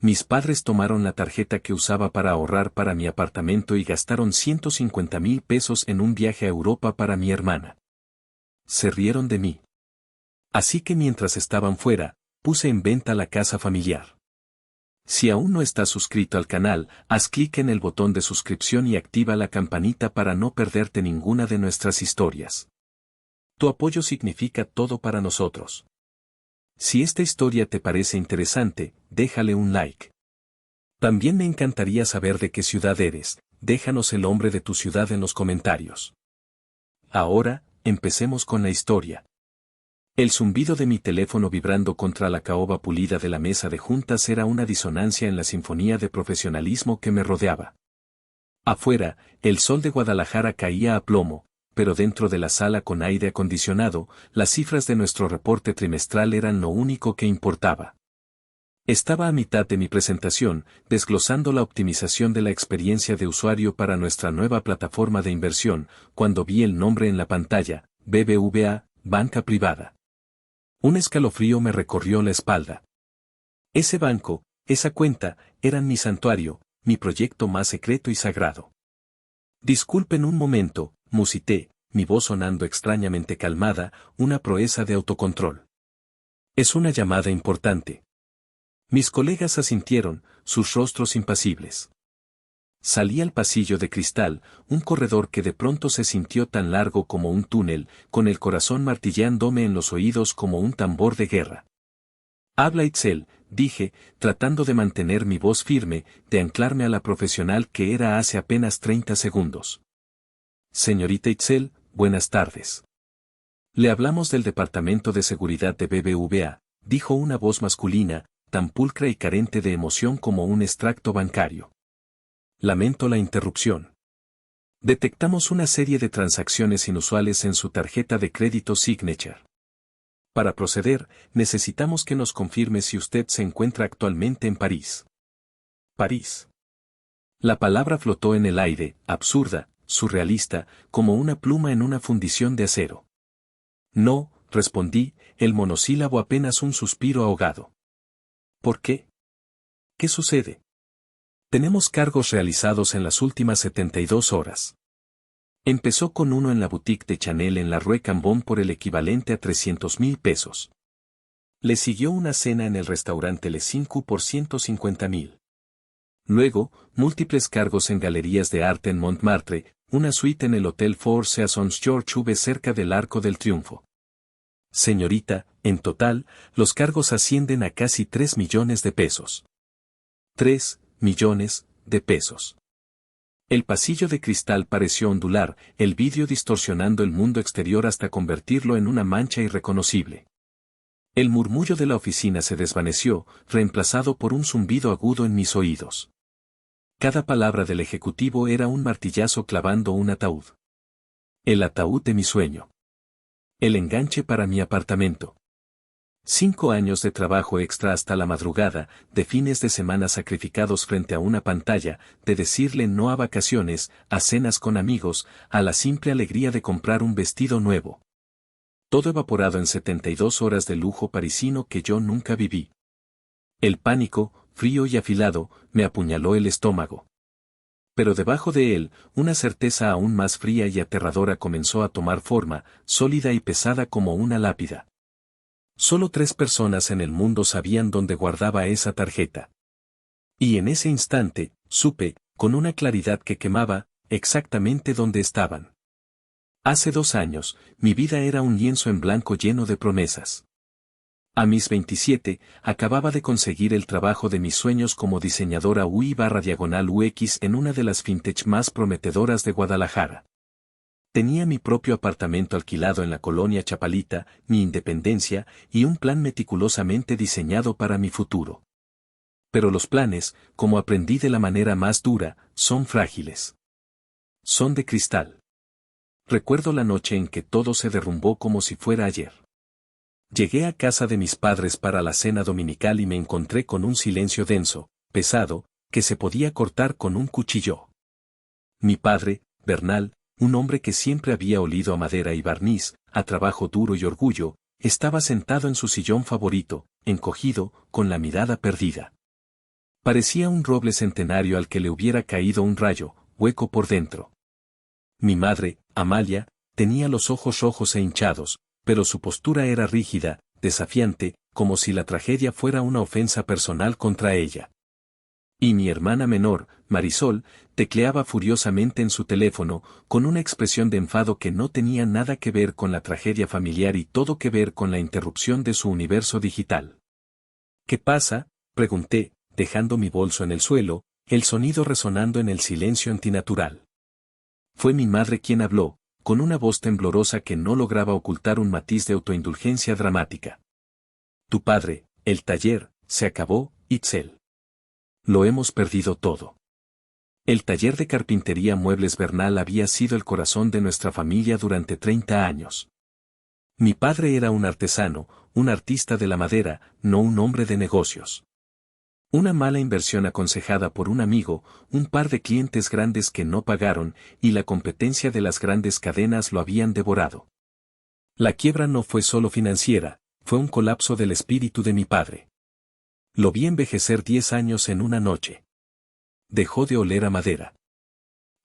Mis padres tomaron la tarjeta que usaba para ahorrar para mi apartamento y gastaron 150,000 pesos en un viaje a Europa para mi hermana. Se rieron de mí. Así que mientras estaban fuera, puse en venta la casa familiar. Si aún no estás suscrito al canal, haz clic en el botón de suscripción y activa la campanita para no perderte ninguna de nuestras historias. Tu apoyo significa todo para nosotros. Si esta historia te parece interesante, déjale un like. También me encantaría saber de qué ciudad eres, déjanos el nombre de tu ciudad en los comentarios. Ahora, empecemos con la historia. El zumbido de mi teléfono vibrando contra la caoba pulida de la mesa de juntas era una disonancia en la sinfonía de profesionalismo que me rodeaba. Afuera, el sol de Guadalajara caía a plomo, pero dentro de la sala con aire acondicionado, las cifras de nuestro reporte trimestral eran lo único que importaba. Estaba a mitad de mi presentación, desglosando la optimización de la experiencia de usuario para nuestra nueva plataforma de inversión, cuando vi el nombre en la pantalla, BBVA, Banca Privada. Un escalofrío me recorrió la espalda. Ese banco, esa cuenta, eran mi santuario, mi proyecto más secreto y sagrado. Disculpen un momento, musité, mi voz sonando extrañamente calmada, una proeza de autocontrol. Es una llamada importante. Mis colegas asintieron, sus rostros impasibles. Salí al pasillo de cristal, un corredor que de pronto se sintió tan largo como un túnel, con el corazón martillándome en los oídos como un tambor de guerra. Habla Itzel, dije, tratando de mantener mi voz firme, de anclarme a la profesional que era hace apenas 30 segundos. Señorita Itzel, buenas tardes. Le hablamos del Departamento de Seguridad de BBVA, dijo una voz masculina, tan pulcra y carente de emoción como un extracto bancario. Lamento la interrupción. Detectamos una serie de transacciones inusuales en su tarjeta de crédito Signature. Para proceder, necesitamos que nos confirme si usted se encuentra actualmente en París. París. La palabra flotó en el aire, absurda, surrealista, como una pluma en una fundición de acero. No, respondí, el monosílabo apenas un suspiro ahogado. ¿Por qué? ¿Qué sucede? Tenemos cargos realizados en las últimas 72 horas. Empezó con uno en la boutique de Chanel en la Rue Cambon por el equivalente a 300,000 pesos. Le siguió una cena en el restaurante Le Cinq por 150,000. Luego, múltiples cargos en galerías de arte en Montmartre, una suite en el Hotel Four Seasons George V cerca del Arco del Triunfo. Señorita, en total, los cargos ascienden a casi 3 millones de pesos. 3 millones de pesos. El pasillo de cristal pareció ondular, el vidrio distorsionando el mundo exterior hasta convertirlo en una mancha irreconocible. El murmullo de la oficina se desvaneció, reemplazado por un zumbido agudo en mis oídos. Cada palabra del ejecutivo era un martillazo clavando un ataúd. El ataúd de mi sueño. El enganche para mi apartamento. 5 años de trabajo extra hasta la madrugada, de fines de semana sacrificados frente a una pantalla, de decirle no a vacaciones, a cenas con amigos, a la simple alegría de comprar un vestido nuevo. Todo evaporado en 72 horas de lujo parisino que yo nunca viví. El pánico, frío y afilado, me apuñaló el estómago. Pero debajo de él, una certeza aún más fría y aterradora comenzó a tomar forma, sólida y pesada como una lápida. Solo 3 personas en el mundo sabían dónde guardaba esa tarjeta. Y en ese instante, supe, con una claridad que quemaba, exactamente dónde estaban. Hace 2 años, mi vida era un lienzo en blanco lleno de promesas. A mis 27, acababa de conseguir el trabajo de mis sueños como diseñadora UI/UX en una de las fintech más prometedoras de Guadalajara. Tenía mi propio apartamento alquilado en la colonia Chapalita, mi independencia y un plan meticulosamente diseñado para mi futuro. Pero los planes, como aprendí de la manera más dura, son frágiles. Son de cristal. Recuerdo la noche en que todo se derrumbó como si fuera ayer. Llegué a casa de mis padres para la cena dominical y me encontré con un silencio denso, pesado, que se podía cortar con un cuchillo. Mi padre, Bernal, un hombre que siempre había olido a madera y barniz, a trabajo duro y orgullo, estaba sentado en su sillón favorito, encogido, con la mirada perdida. Parecía un roble centenario al que le hubiera caído un rayo, hueco por dentro. Mi madre, Amalia, tenía los ojos rojos e hinchados, pero su postura era rígida, desafiante, como si la tragedia fuera una ofensa personal contra ella. Y mi hermana menor, Marisol, tecleaba furiosamente en su teléfono, con una expresión de enfado que no tenía nada que ver con la tragedia familiar y todo que ver con la interrupción de su universo digital. ¿Qué pasa?, pregunté, dejando mi bolso en el suelo, el sonido resonando en el silencio antinatural. Fue mi madre quien habló, con una voz temblorosa que no lograba ocultar un matiz de autoindulgencia dramática. Tu padre, el taller, se acabó, Itzel. Lo hemos perdido todo. El taller de carpintería Muebles Bernal había sido el corazón de nuestra familia durante 30 años. Mi padre era un artesano, un artista de la madera, no un hombre de negocios. Una mala inversión aconsejada por un amigo, un par de clientes grandes que no pagaron, y la competencia de las grandes cadenas lo habían devorado. La quiebra no fue solo financiera, fue un colapso del espíritu de mi padre. Lo vi envejecer 10 años en una noche. Dejó de oler a madera.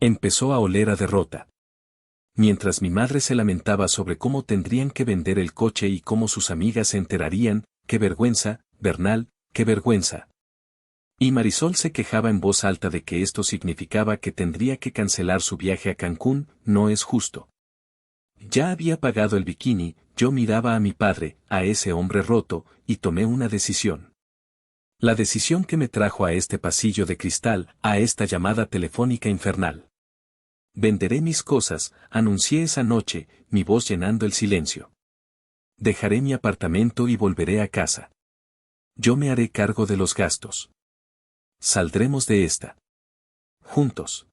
Empezó a oler a derrota. Mientras mi madre se lamentaba sobre cómo tendrían que vender el coche y cómo sus amigas se enterarían, ¡qué vergüenza, Bernal, qué vergüenza! Y Marisol se quejaba en voz alta de que esto significaba que tendría que cancelar su viaje a Cancún, no es justo. Ya había pagado el bikini, yo miraba a mi padre, a ese hombre roto, y tomé una decisión. La decisión que me trajo a este pasillo de cristal, a esta llamada telefónica infernal. Venderé mis cosas, anuncié esa noche, mi voz llenando el silencio. Dejaré mi apartamento y volveré a casa. Yo me haré cargo de los gastos. Saldremos de esta. Juntos.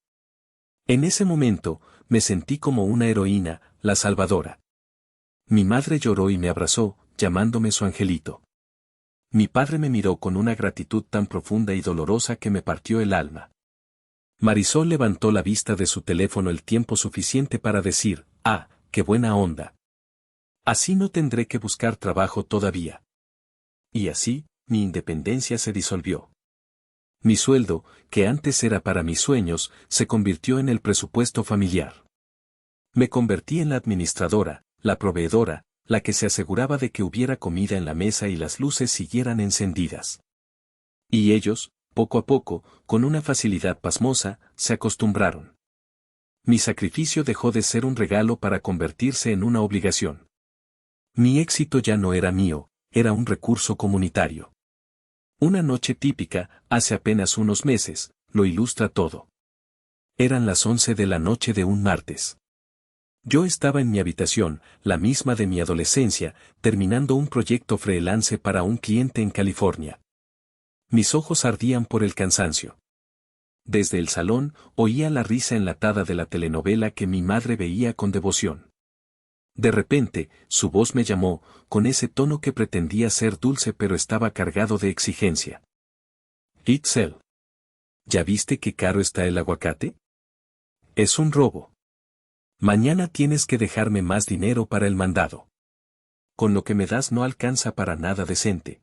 En ese momento, me sentí como una heroína, la salvadora. Mi madre lloró y me abrazó, llamándome su angelito. Mi padre me miró con una gratitud tan profunda y dolorosa que me partió el alma. Marisol levantó la vista de su teléfono el tiempo suficiente para decir, «Ah, qué buena onda. Así no tendré que buscar trabajo todavía». Y así, mi independencia se disolvió. Mi sueldo, que antes era para mis sueños, se convirtió en el presupuesto familiar. Me convertí en la administradora, la proveedora, la que se aseguraba de que hubiera comida en la mesa y las luces siguieran encendidas. Y ellos, poco a poco, con una facilidad pasmosa, se acostumbraron. Mi sacrificio dejó de ser un regalo para convertirse en una obligación. Mi éxito ya no era mío, era un recurso comunitario. Una noche típica, hace apenas unos meses, lo ilustra todo. Eran las 11 de la noche de un martes. Yo estaba en mi habitación, la misma de mi adolescencia, terminando un proyecto freelance para un cliente en California. Mis ojos ardían por el cansancio. Desde el salón, oía la risa enlatada de la telenovela que mi madre veía con devoción. De repente, su voz me llamó, con ese tono que pretendía ser dulce pero estaba cargado de exigencia. Itzel. ¿Ya viste qué caro está el aguacate? Es un robo. Mañana tienes que dejarme más dinero para el mandado. Con lo que me das no alcanza para nada decente.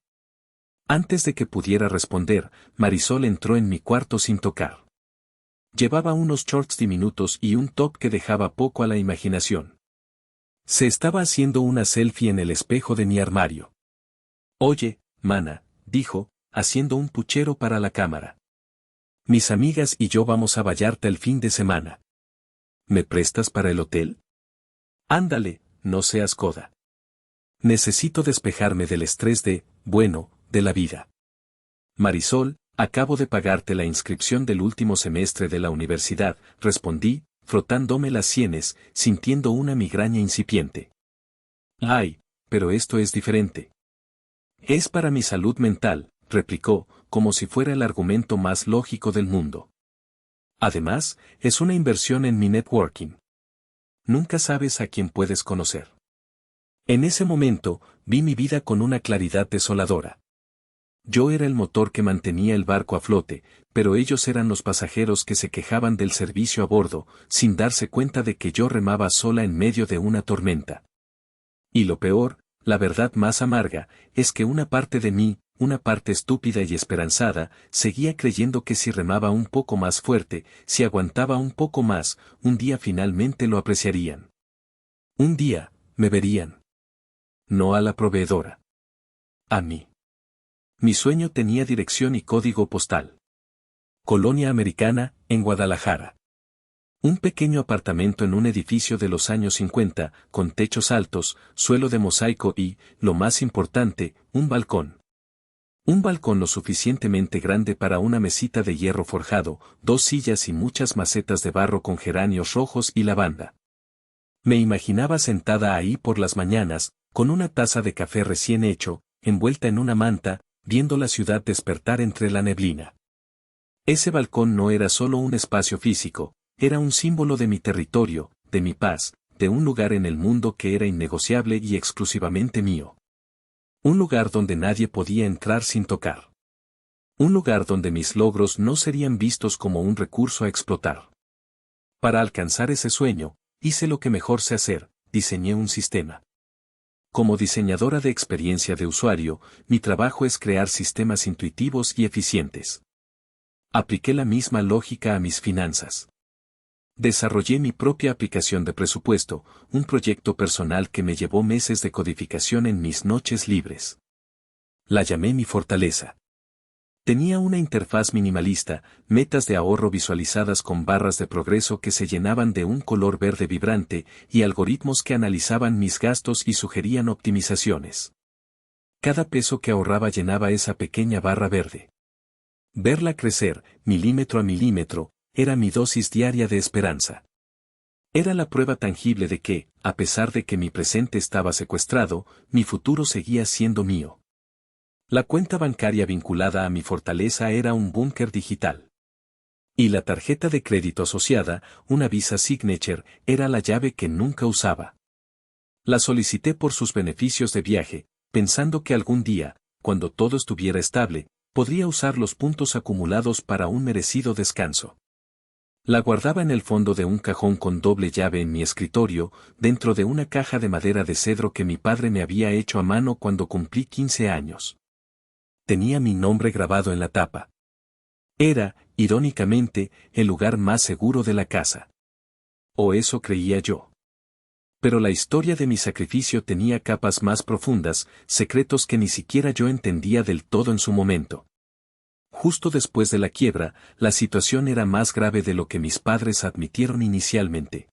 Antes de que pudiera responder, Marisol entró en mi cuarto sin tocar. Llevaba unos shorts diminutos y un top que dejaba poco a la imaginación. Se estaba haciendo una selfie en el espejo de mi armario. Oye, mana, dijo, haciendo un puchero para la cámara. Mis amigas y yo vamos a Vallarta el fin de semana. ¿Me prestas para el hotel? Ándale, no seas coda. Necesito despejarme del estrés de la vida. Marisol, acabo de pagarte la inscripción del último semestre de la universidad, respondí, frotándome las sienes, sintiendo una migraña incipiente. Ay, pero esto es diferente. Es para mi salud mental, replicó, como si fuera el argumento más lógico del mundo. Además, es una inversión en mi networking. Nunca sabes a quién puedes conocer. En ese momento, vi mi vida con una claridad desoladora. Yo era el motor que mantenía el barco a flote, pero ellos eran los pasajeros que se quejaban del servicio a bordo, sin darse cuenta de que yo remaba sola en medio de una tormenta. Y lo peor, la verdad más amarga, es que una parte de mí, una parte estúpida y esperanzada, seguía creyendo que si remaba un poco más fuerte, si aguantaba un poco más, un día finalmente lo apreciarían. Un día, me verían. No a la proveedora. A mí. Mi sueño tenía dirección y código postal. Colonia Americana, en Guadalajara. Un pequeño apartamento en un edificio de los años 50, con techos altos, suelo de mosaico y, lo más importante, un balcón. Un balcón lo suficientemente grande para una mesita de hierro forjado, 2 sillas y muchas macetas de barro con geranios rojos y lavanda. Me imaginaba sentada ahí por las mañanas, con una taza de café recién hecho, envuelta en una manta, viendo la ciudad despertar entre la neblina. Ese balcón no era solo un espacio físico, era un símbolo de mi territorio, de mi paz, de un lugar en el mundo que era innegociable y exclusivamente mío. Un lugar donde nadie podía entrar sin tocar. Un lugar donde mis logros no serían vistos como un recurso a explotar. Para alcanzar ese sueño, hice lo que mejor sé hacer, diseñé un sistema. Como diseñadora de experiencia de usuario, mi trabajo es crear sistemas intuitivos y eficientes. Apliqué la misma lógica a mis finanzas. Desarrollé mi propia aplicación de presupuesto, un proyecto personal que me llevó meses de codificación en mis noches libres. La llamé mi fortaleza. Tenía una interfaz minimalista, metas de ahorro visualizadas con barras de progreso que se llenaban de un color verde vibrante y algoritmos que analizaban mis gastos y sugerían optimizaciones. Cada peso que ahorraba llenaba esa pequeña barra verde. Verla crecer, milímetro a milímetro, era mi dosis diaria de esperanza. Era la prueba tangible de que, a pesar de que mi presente estaba secuestrado, mi futuro seguía siendo mío. La cuenta bancaria vinculada a mi fortaleza era un búnker digital. Y la tarjeta de crédito asociada, una Visa Signature, era la llave que nunca usaba. La solicité por sus beneficios de viaje, pensando que algún día, cuando todo estuviera estable, podría usar los puntos acumulados para un merecido descanso. La guardaba en el fondo de un cajón con doble llave en mi escritorio, dentro de una caja de madera de cedro que mi padre me había hecho a mano cuando cumplí 15 años. Tenía mi nombre grabado en la tapa. Era, irónicamente, el lugar más seguro de la casa. O eso creía yo. Pero la historia de mi sacrificio tenía capas más profundas, secretos que ni siquiera yo entendía del todo en su momento. Justo después de la quiebra, la situación era más grave de lo que mis padres admitieron inicialmente.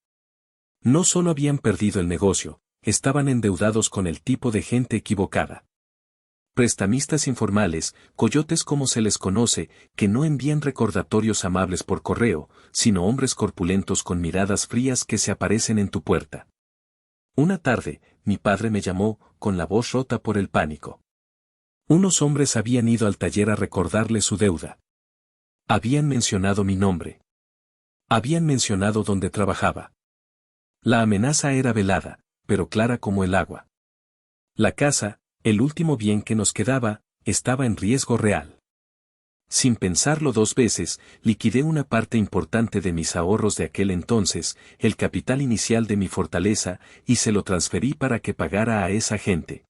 No solo habían perdido el negocio, estaban endeudados con el tipo de gente equivocada. Prestamistas informales, coyotes como se les conoce, que no envían recordatorios amables por correo, sino hombres corpulentos con miradas frías que se aparecen en tu puerta. Una tarde, mi padre me llamó, con la voz rota por el pánico. Unos hombres habían ido al taller a recordarle su deuda. Habían mencionado mi nombre. Habían mencionado dónde trabajaba. La amenaza era velada, pero clara como el agua. La casa, el último bien que nos quedaba, estaba en riesgo real. Sin pensarlo 2 veces, liquidé una parte importante de mis ahorros de aquel entonces, el capital inicial de mi fortaleza, y se lo transferí para que pagara a esa gente.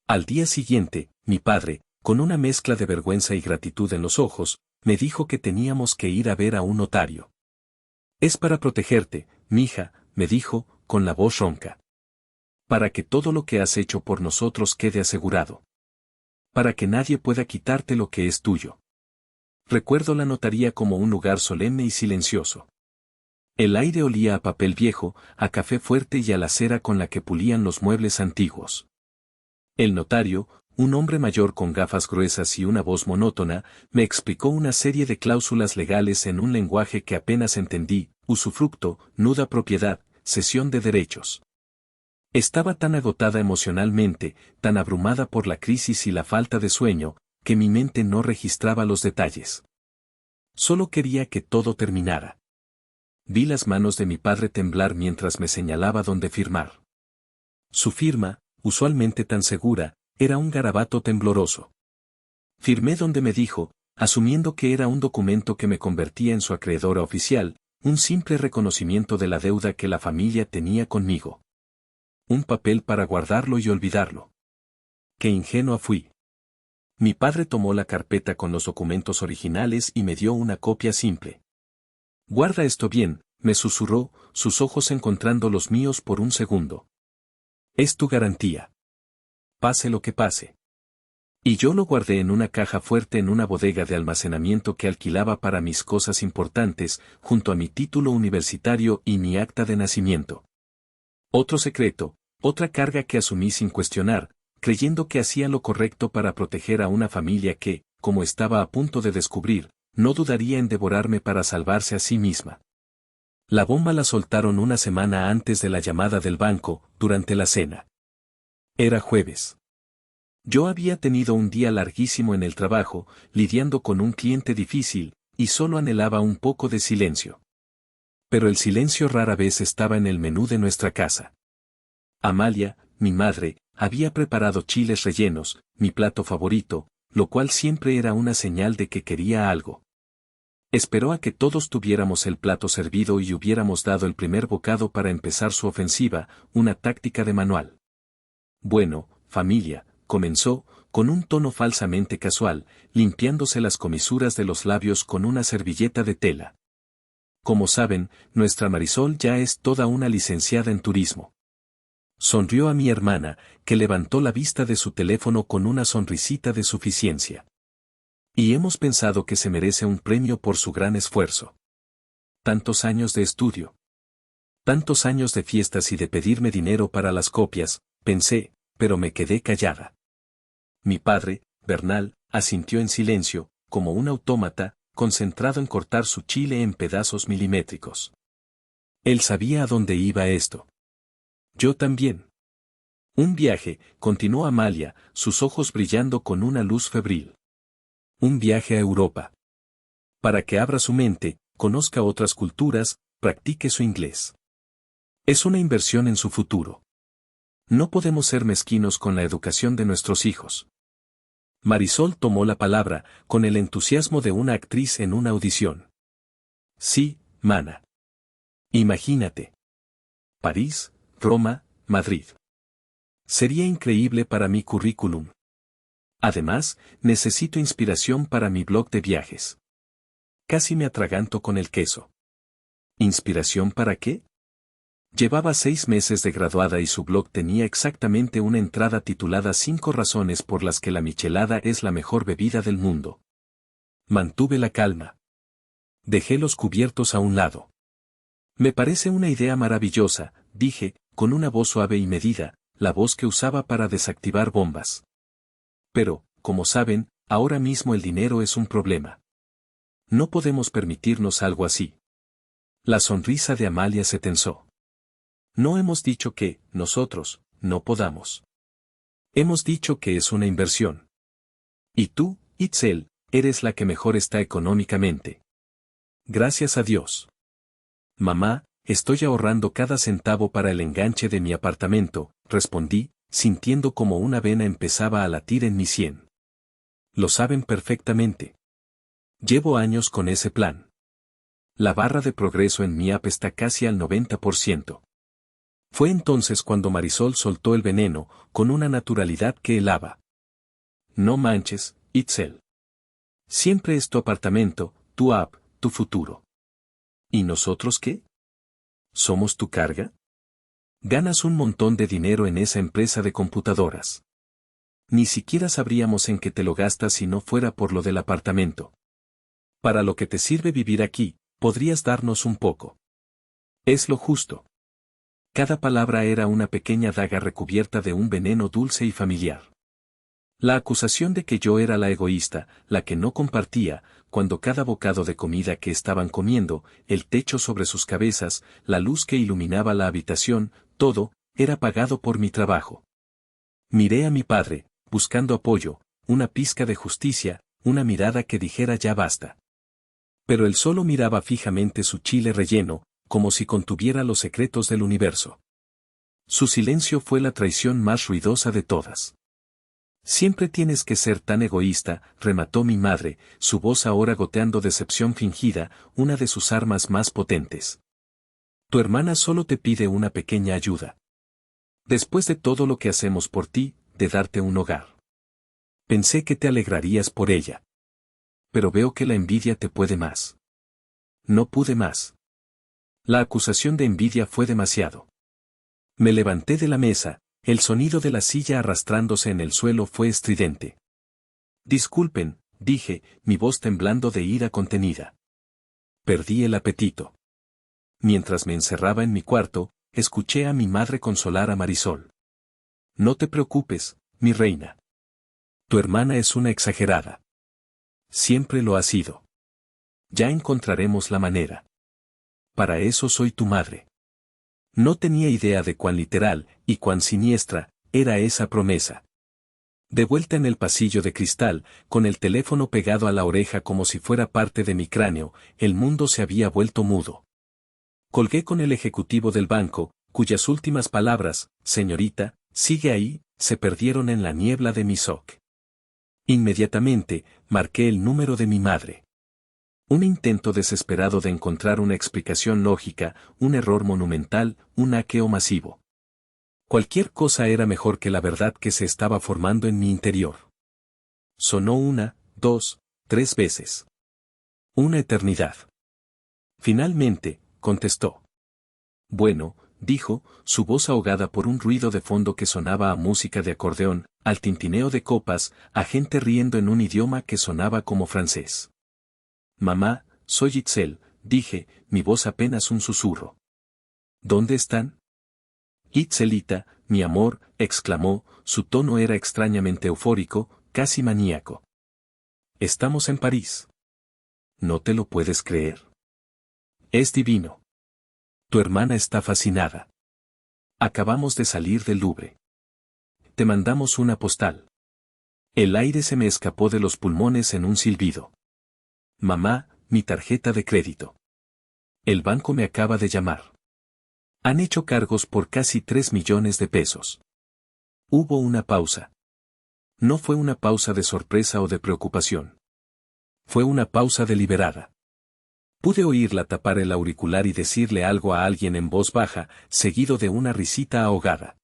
Al día siguiente, mi padre, con una mezcla de vergüenza y gratitud en los ojos, me dijo que teníamos que ir a ver a un notario. Es para protegerte, mija, me dijo, con la voz ronca. Para que todo lo que has hecho por nosotros quede asegurado. Para que nadie pueda quitarte lo que es tuyo. Recuerdo la notaría como un lugar solemne y silencioso. El aire olía a papel viejo, a café fuerte y a la cera con la que pulían los muebles antiguos. El notario, un hombre mayor con gafas gruesas y una voz monótona, me explicó una serie de cláusulas legales en un lenguaje que apenas entendí: usufructo, nuda propiedad, cesión de derechos. Estaba tan agotada emocionalmente, tan abrumada por la crisis y la falta de sueño, que mi mente no registraba los detalles. Solo quería que todo terminara. Vi las manos de mi padre temblar mientras me señalaba dónde firmar. Su firma, usualmente tan segura, era un garabato tembloroso. Firmé donde me dijo, asumiendo que era un documento que me convertía en su acreedora oficial, un simple reconocimiento de la deuda que la familia tenía conmigo. Un papel para guardarlo y olvidarlo. Qué ingenua fui. Mi padre tomó la carpeta con los documentos originales y me dio una copia simple. Guarda esto bien, me susurró, sus ojos encontrando los míos por un segundo. Es tu garantía. Pase lo que pase. Y yo lo guardé en una caja fuerte en una bodega de almacenamiento que alquilaba para mis cosas importantes, junto a mi título universitario y mi acta de nacimiento. Otro secreto, otra carga que asumí sin cuestionar, creyendo que hacía lo correcto para proteger a una familia que, como estaba a punto de descubrir, no dudaría en devorarme para salvarse a sí misma. La bomba la soltaron una semana antes de la llamada del banco, durante la cena. Era jueves. Yo había tenido un día larguísimo en el trabajo, lidiando con un cliente difícil, y solo anhelaba un poco de silencio. Pero el silencio rara vez estaba en el menú de nuestra casa. Amalia, mi madre, había preparado chiles rellenos, mi plato favorito, lo cual siempre era una señal de que quería algo. Esperó a que todos tuviéramos el plato servido y hubiéramos dado el primer bocado para empezar su ofensiva, una táctica de manual. Bueno, familia, comenzó, con un tono falsamente casual, limpiándose las comisuras de los labios con una servilleta de tela. Como saben, nuestra Marisol ya es toda una licenciada en turismo. Sonrió a mi hermana, que levantó la vista de su teléfono con una sonrisita de suficiencia. Y hemos pensado que se merece un premio por su gran esfuerzo. Tantos años de estudio. Tantos años de fiestas y de pedirme dinero para las copias, pensé, pero me quedé callada. Mi padre, Bernal, asintió en silencio, como un autómata, concentrado en cortar su chile en pedazos milimétricos. Él sabía a dónde iba esto. Yo también. Un viaje, continuó Amalia, sus ojos brillando con una luz febril. Un viaje a Europa. Para que abra su mente, conozca otras culturas, practique su inglés. Es una inversión en su futuro. No podemos ser mezquinos con la educación de nuestros hijos. Marisol tomó la palabra, con el entusiasmo de una actriz en una audición. Sí, mana. Imagínate. París, Roma, Madrid. Sería increíble para mi currículum. Además, necesito inspiración para mi blog de viajes. Casi me atraganto con el queso. ¿Inspiración para qué? Llevaba 6 meses de graduada y su blog tenía exactamente una entrada titulada 5 razones por las que la michelada es la mejor bebida del mundo. Mantuve la calma. Dejé los cubiertos a un lado. Me parece una idea maravillosa, dije, con una voz suave y medida, la voz que usaba para desactivar bombas. Pero, como saben, ahora mismo el dinero es un problema. No podemos permitirnos algo así. La sonrisa de Amalia se tensó. No hemos dicho que, nosotros, no podamos. Hemos dicho que es una inversión. Y tú, Itzel, eres la que mejor está económicamente. Gracias a Dios. Mamá, estoy ahorrando cada centavo para el enganche de mi apartamento, respondí, sintiendo como una vena empezaba a latir en mi sien. Lo saben perfectamente. Llevo años con ese plan. La barra de progreso en mi app está casi al 90%. Fue entonces cuando Marisol soltó el veneno, con una naturalidad que helaba. No manches, Itzel. Siempre es tu apartamento, tu app, tu futuro. ¿Y nosotros qué? ¿Somos tu carga? Ganas un montón de dinero en esa empresa de computadoras. Ni siquiera sabríamos en qué te lo gastas si no fuera por lo del apartamento. Para lo que te sirve vivir aquí, podrías darnos un poco. Es lo justo. Cada palabra era una pequeña daga recubierta de un veneno dulce y familiar. La acusación de que yo era la egoísta, la que no compartía, cuando cada bocado de comida que estaban comiendo, el techo sobre sus cabezas, la luz que iluminaba la habitación, todo, era pagado por mi trabajo. Miré a mi padre, buscando apoyo, una pizca de justicia, una mirada que dijera ya basta. Pero él solo miraba fijamente su chile relleno, como si contuviera los secretos del universo. Su silencio fue la traición más ruidosa de todas. Siempre tienes que ser tan egoísta, remató mi madre, su voz ahora goteando decepción fingida, una de sus armas más potentes. Tu hermana solo te pide una pequeña ayuda. Después de todo lo que hacemos por ti, de darte un hogar. Pensé que te alegrarías por ella. Pero veo que la envidia te puede más. No pude más. La acusación de envidia fue demasiado. Me levanté de la mesa, el sonido de la silla arrastrándose en el suelo fue estridente. Disculpen, dije, mi voz temblando de ira contenida. Perdí el apetito. Mientras me encerraba en mi cuarto, escuché a mi madre consolar a Marisol. No te preocupes, mi reina. Tu hermana es una exagerada. Siempre lo ha sido. Ya encontraremos la manera. Para eso soy tu madre. No tenía idea de cuán literal, y cuán siniestra, era esa promesa. De vuelta en el pasillo de cristal, con el teléfono pegado a la oreja como si fuera parte de mi cráneo, el mundo se había vuelto mudo. Colgué con el ejecutivo del banco, cuyas últimas palabras, señorita, sigue ahí, se perdieron en la niebla de mi SOC. Inmediatamente, marqué el número de mi madre. Un intento desesperado de encontrar una explicación lógica, un error monumental, un hackeo masivo. Cualquier cosa era mejor que la verdad que se estaba formando en mi interior. Sonó 1, 2, 3 veces. Una eternidad. Finalmente, contestó. Bueno, dijo, su voz ahogada por un ruido de fondo que sonaba a música de acordeón, al tintineo de copas, a gente riendo en un idioma que sonaba como francés. Mamá, soy Itzel, dije, mi voz apenas un susurro. ¿Dónde están? Itzelita, mi amor, exclamó, su tono era extrañamente eufórico, casi maníaco. Estamos en París. ¿No te lo puedes creer? Es divino. Tu hermana está fascinada. Acabamos de salir del Louvre. Te mandamos una postal. El aire se me escapó de los pulmones en un silbido. Mamá, mi tarjeta de crédito. El banco me acaba de llamar. Han hecho cargos por casi 3 millones de pesos. Hubo una pausa. No fue una pausa de sorpresa o de preocupación. Fue una pausa deliberada. Pude oírla tapar el auricular y decirle algo a alguien en voz baja, seguido de una risita ahogada.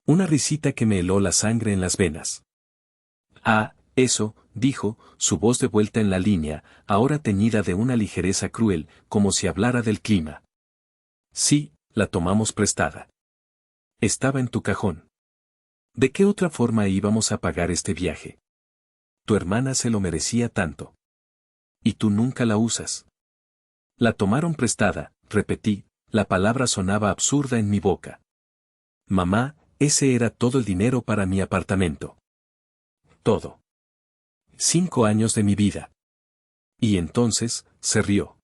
Una risita que me heló la sangre en las venas. Ah, eso, dijo, su voz de vuelta en la línea, ahora teñida de una ligereza cruel, como si hablara del clima. Sí, la tomamos prestada. Estaba en tu cajón. ¿De qué otra forma íbamos a pagar este viaje? Tu hermana se lo merecía tanto. Y tú nunca la usas. La tomaron prestada, repetí, la palabra sonaba absurda en mi boca. Mamá, ese era todo el dinero para mi apartamento. Todo. 5 años de mi vida. Y entonces, se rió.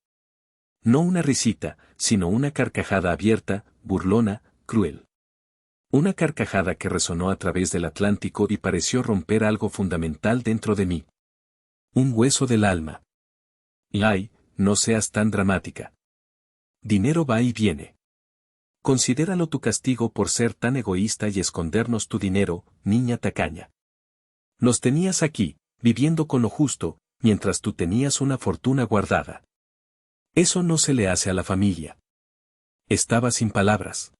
No una risita, sino una carcajada abierta, burlona, cruel. Una carcajada que resonó a través del Atlántico y pareció romper algo fundamental dentro de mí. Un hueso del alma. Y ay, no seas tan dramática. Dinero va y viene. Considéralo tu castigo por ser tan egoísta y escondernos tu dinero, niña tacaña. Nos tenías aquí, viviendo con lo justo, mientras tú tenías una fortuna guardada. Eso no se le hace a la familia. Estaba sin palabras.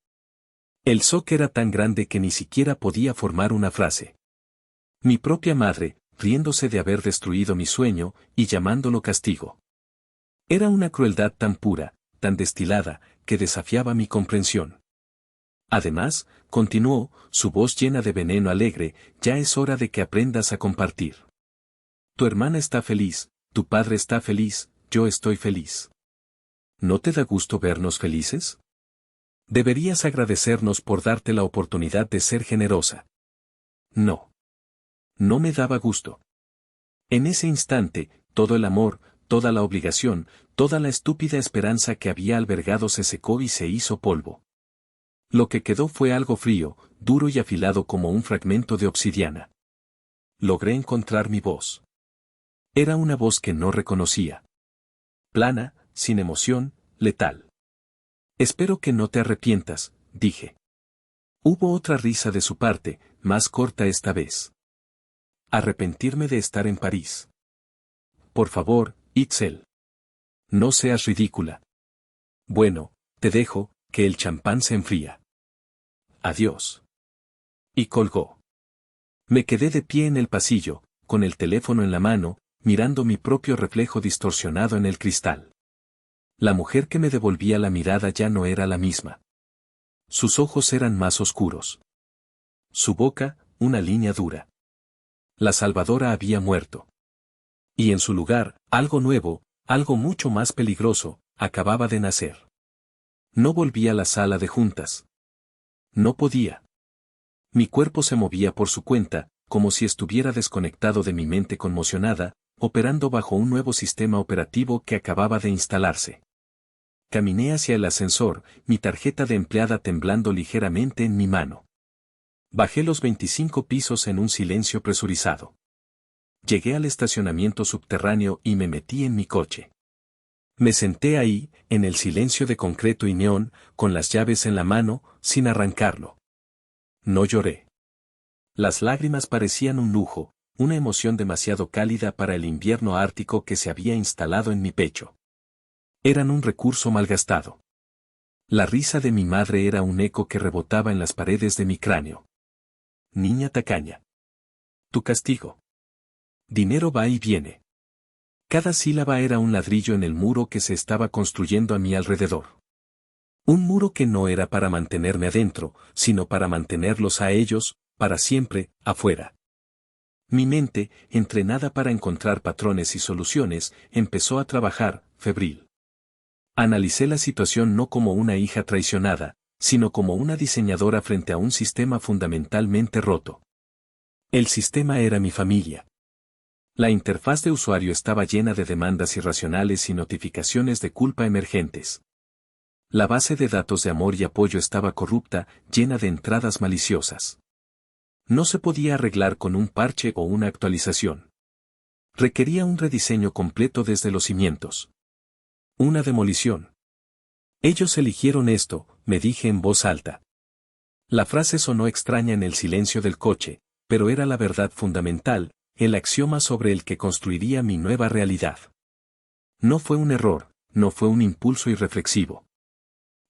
El shock era tan grande que ni siquiera podía formar una frase. Mi propia madre, riéndose de haber destruido mi sueño, y llamándolo castigo. Era una crueldad tan pura, tan destilada, que desafiaba mi comprensión. Además, continuó, su voz llena de veneno alegre, ya es hora de que aprendas a compartir. Tu hermana está feliz, tu padre está feliz, yo estoy feliz. ¿No te da gusto vernos felices? Deberías agradecernos por darte la oportunidad de ser generosa. No. No me daba gusto. En ese instante, todo el amor, toda la obligación, toda la estúpida esperanza que había albergado se secó y se hizo polvo. Lo que quedó fue algo frío, duro y afilado como un fragmento de obsidiana. Logré encontrar mi voz. Era una voz que no reconocía. Plana, sin emoción, letal. Espero que no te arrepientas, dije. Hubo otra risa de su parte, más corta esta vez. Arrepentirme de estar en París. Por favor, Itzel. No seas ridícula. Bueno, te dejo, que el champán se enfría. Adiós. Y colgó. Me quedé de pie en el pasillo, con el teléfono en la mano, mirando mi propio reflejo distorsionado en el cristal. La mujer que me devolvía la mirada ya no era la misma. Sus ojos eran más oscuros. Su boca, una línea dura. La salvadora había muerto. Y en su lugar, algo nuevo, algo mucho más peligroso, acababa de nacer. No volví a la sala de juntas. No podía. Mi cuerpo se movía por su cuenta, como si estuviera desconectado de mi mente conmocionada, operando bajo un nuevo sistema operativo que acababa de instalarse. Caminé hacia el ascensor, mi tarjeta de empleada temblando ligeramente en mi mano. Bajé los 25 pisos en un silencio presurizado. Llegué al estacionamiento subterráneo y me metí en mi coche. Me senté ahí, en el silencio de concreto y neón, con las llaves en la mano, sin arrancarlo. No lloré. Las lágrimas parecían un lujo, una emoción demasiado cálida para el invierno ártico que se había instalado en mi pecho. Eran un recurso malgastado. La risa de mi madre era un eco que rebotaba en las paredes de mi cráneo. Niña tacaña. Tu castigo. Dinero va y viene. Cada sílaba era un ladrillo en el muro que se estaba construyendo a mi alrededor. Un muro que no era para mantenerme adentro, sino para mantenerlos a ellos, para siempre, afuera. Mi mente, entrenada para encontrar patrones y soluciones, empezó a trabajar, febril. Analicé la situación no como una hija traicionada, sino como una diseñadora frente a un sistema fundamentalmente roto. El sistema era mi familia. La interfaz de usuario estaba llena de demandas irracionales y notificaciones de culpa emergentes. La base de datos de amor y apoyo estaba corrupta, llena de entradas maliciosas. No se podía arreglar con un parche o una actualización. Requería un rediseño completo desde los cimientos. Una demolición. Ellos eligieron esto, me dije en voz alta. La frase sonó extraña en el silencio del coche, pero era la verdad fundamental, el axioma sobre el que construiría mi nueva realidad. No fue un error, no fue un impulso irreflexivo.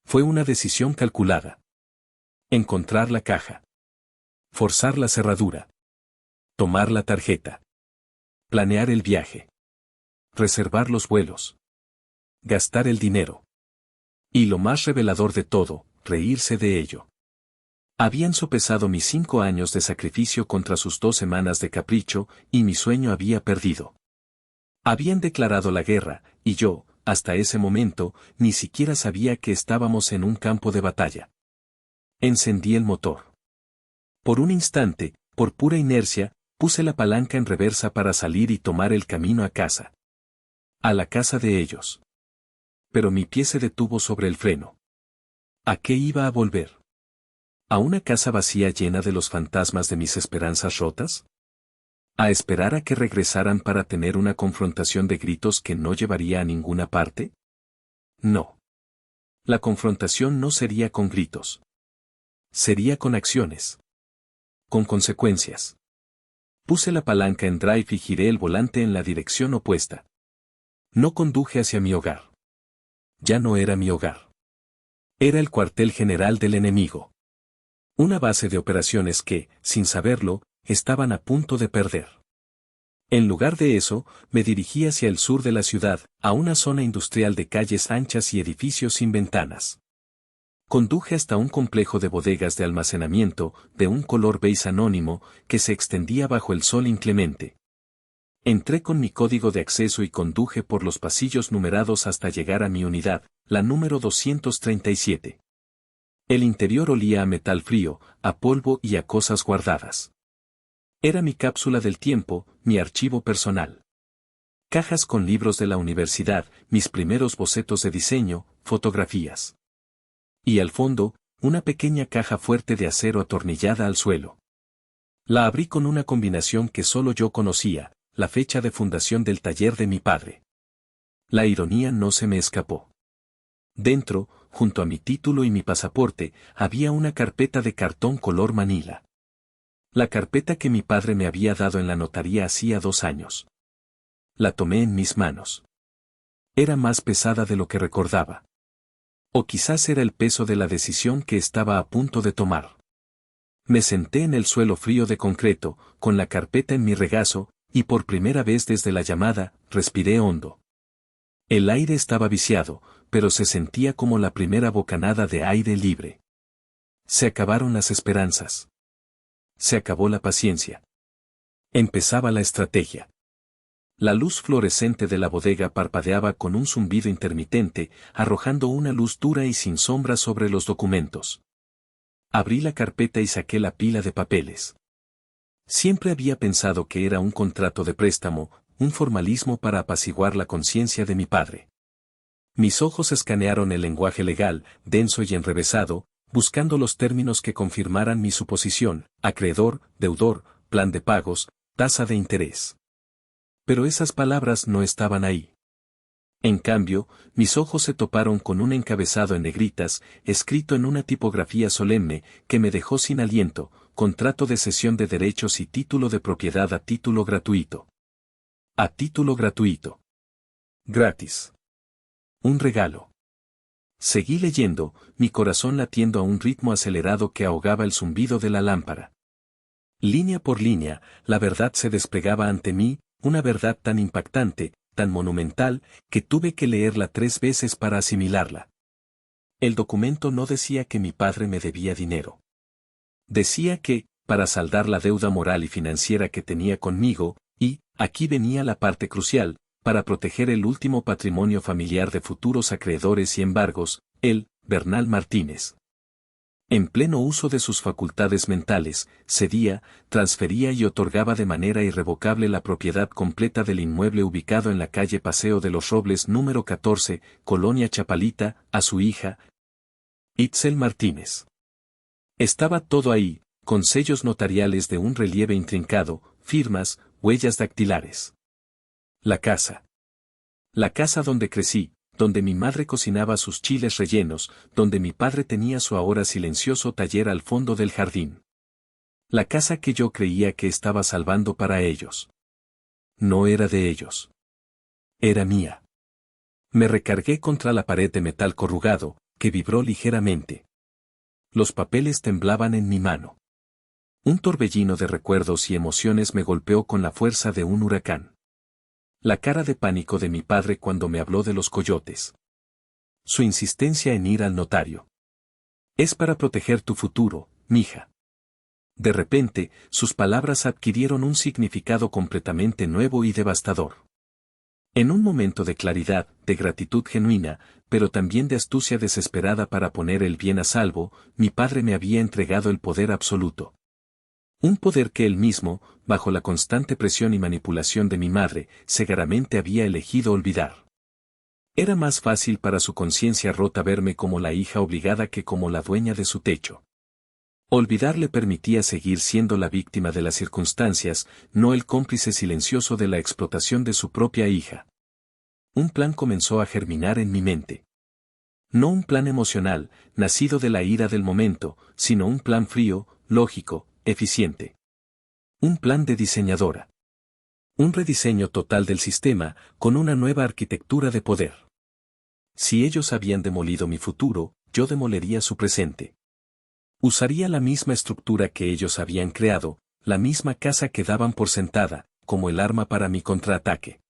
Fue una decisión calculada. Encontrar la caja. Forzar la cerradura. Tomar la tarjeta. Planear el viaje. Reservar los vuelos. Gastar el dinero. Y lo más revelador de todo, reírse de ello. Habían sopesado mis 5 años de sacrificio contra sus 2 semanas de capricho, y mi sueño había perdido. Habían declarado la guerra, y yo, hasta ese momento, ni siquiera sabía que estábamos en un campo de batalla. Encendí el motor. Por un instante, por pura inercia, puse la palanca en reversa para salir y tomar el camino a casa. A la casa de ellos. Pero mi pie se detuvo sobre el freno. ¿A qué iba a volver? ¿A una casa vacía llena de los fantasmas de mis esperanzas rotas? ¿A esperar a que regresaran para tener una confrontación de gritos que no llevaría a ninguna parte? No. La confrontación no sería con gritos. Sería con acciones. Con consecuencias. Puse la palanca en drive y giré el volante en la dirección opuesta. No conduje hacia mi hogar. Ya no era mi hogar. Era el cuartel general del enemigo. Una base de operaciones que, sin saberlo, estaban a punto de perder. En lugar de eso, me dirigí hacia el sur de la ciudad, a una zona industrial de calles anchas y edificios sin ventanas. Conduje hasta un complejo de bodegas de almacenamiento, de un color beige anónimo, que se extendía bajo el sol inclemente. Entré con mi código de acceso y conduje por los pasillos numerados hasta llegar a mi unidad, la número 237. El interior olía a metal frío, a polvo y a cosas guardadas. Era mi cápsula del tiempo, mi archivo personal. Cajas con libros de la universidad, mis primeros bocetos de diseño, fotografías. Y al fondo, una pequeña caja fuerte de acero atornillada al suelo. La abrí con una combinación que solo yo conocía, la fecha de fundación del taller de mi padre. La ironía no se me escapó. Dentro, junto a mi título y mi pasaporte, había una carpeta de cartón color manila. La carpeta que mi padre me había dado en la notaría hacía 2 años. La tomé en mis manos. Era más pesada de lo que recordaba. O quizás era el peso de la decisión que estaba a punto de tomar. Me senté en el suelo frío de concreto, con la carpeta en mi regazo, y por primera vez desde la llamada, respiré hondo. El aire estaba viciado, pero se sentía como la primera bocanada de aire libre. Se acabaron las esperanzas. Se acabó la paciencia. Empezaba la estrategia. La luz fluorescente de la bodega parpadeaba con un zumbido intermitente, arrojando una luz dura y sin sombra sobre los documentos. Abrí la carpeta y saqué la pila de papeles. Siempre había pensado que era un contrato de préstamo, un formalismo para apaciguar la conciencia de mi padre. Mis ojos escanearon el lenguaje legal, denso y enrevesado, buscando los términos que confirmaran mi suposición: acreedor, deudor, plan de pagos, tasa de interés. Pero esas palabras no estaban ahí. En cambio, mis ojos se toparon con un encabezado en negritas, escrito en una tipografía solemne, que me dejó sin aliento: contrato de cesión de derechos y título de propiedad a título gratuito. A título gratuito. Gratis. Un regalo. Seguí leyendo, mi corazón latiendo a un ritmo acelerado que ahogaba el zumbido de la lámpara. Línea por línea, la verdad se desplegaba ante mí, una verdad tan impactante, tan monumental, que tuve que leerla 3 veces para asimilarla. El documento no decía que mi padre me debía dinero. Decía que, para saldar la deuda moral y financiera que tenía conmigo, y, aquí venía la parte crucial, para proteger el último patrimonio familiar de futuros acreedores y embargos, él, Bernal Martínez. En pleno uso de sus facultades mentales, cedía, transfería y otorgaba de manera irrevocable la propiedad completa del inmueble ubicado en la calle Paseo de los Robles número 14, Colonia Chapalita, a su hija, Itzel Martínez. Estaba todo ahí, con sellos notariales de un relieve intrincado, firmas, huellas dactilares. La casa. La casa donde crecí, donde mi madre cocinaba sus chiles rellenos, donde mi padre tenía su ahora silencioso taller al fondo del jardín. La casa que yo creía que estaba salvando para ellos. No era de ellos. Era mía. Me recargué contra la pared de metal corrugado, que vibró ligeramente. Los papeles temblaban en mi mano. Un torbellino de recuerdos y emociones me golpeó con la fuerza de un huracán. La cara de pánico de mi padre cuando me habló de los coyotes. Su insistencia en ir al notario. Es para proteger tu futuro, mija. De repente, sus palabras adquirieron un significado completamente nuevo y devastador. En un momento de claridad, de gratitud genuina, pero también de astucia desesperada para poner el bien a salvo, mi padre me había entregado el poder absoluto. Un poder que él mismo, bajo la constante presión y manipulación de mi madre, cegaramente había elegido olvidar. Era más fácil para su conciencia rota verme como la hija obligada que como la dueña de su techo. Olvidar le permitía seguir siendo la víctima de las circunstancias, no el cómplice silencioso de la explotación de su propia hija. Un plan comenzó a germinar en mi mente. No un plan emocional, nacido de la ira del momento, sino un plan frío, lógico, eficiente. Un plan de diseñadora. Un rediseño total del sistema, con una nueva arquitectura de poder. Si ellos habían demolido mi futuro, yo demolería su presente. Usaría la misma estructura que ellos habían creado, la misma casa que daban por sentada, como el arma para mi contraataque.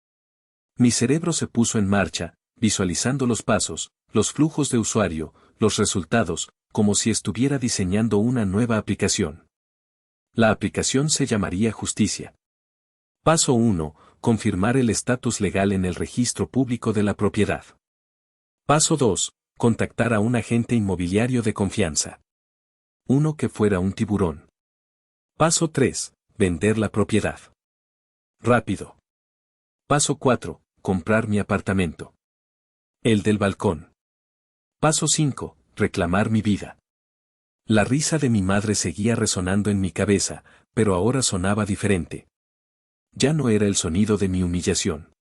Mi cerebro se puso en marcha, visualizando los pasos, los flujos de usuario, los resultados, como si estuviera diseñando una nueva aplicación. La aplicación se llamaría Justicia. Paso 1. Confirmar el estatus legal en el registro público de la propiedad. Paso 2. Contactar a un agente inmobiliario de confianza. Uno que fuera un tiburón. Paso 3. Vender la propiedad. Rápido. Paso 4. Comprar mi apartamento. El del balcón. Paso 5. Reclamar mi vida. La risa de mi madre seguía resonando en mi cabeza, pero ahora sonaba diferente. Ya no era el sonido de mi humillación.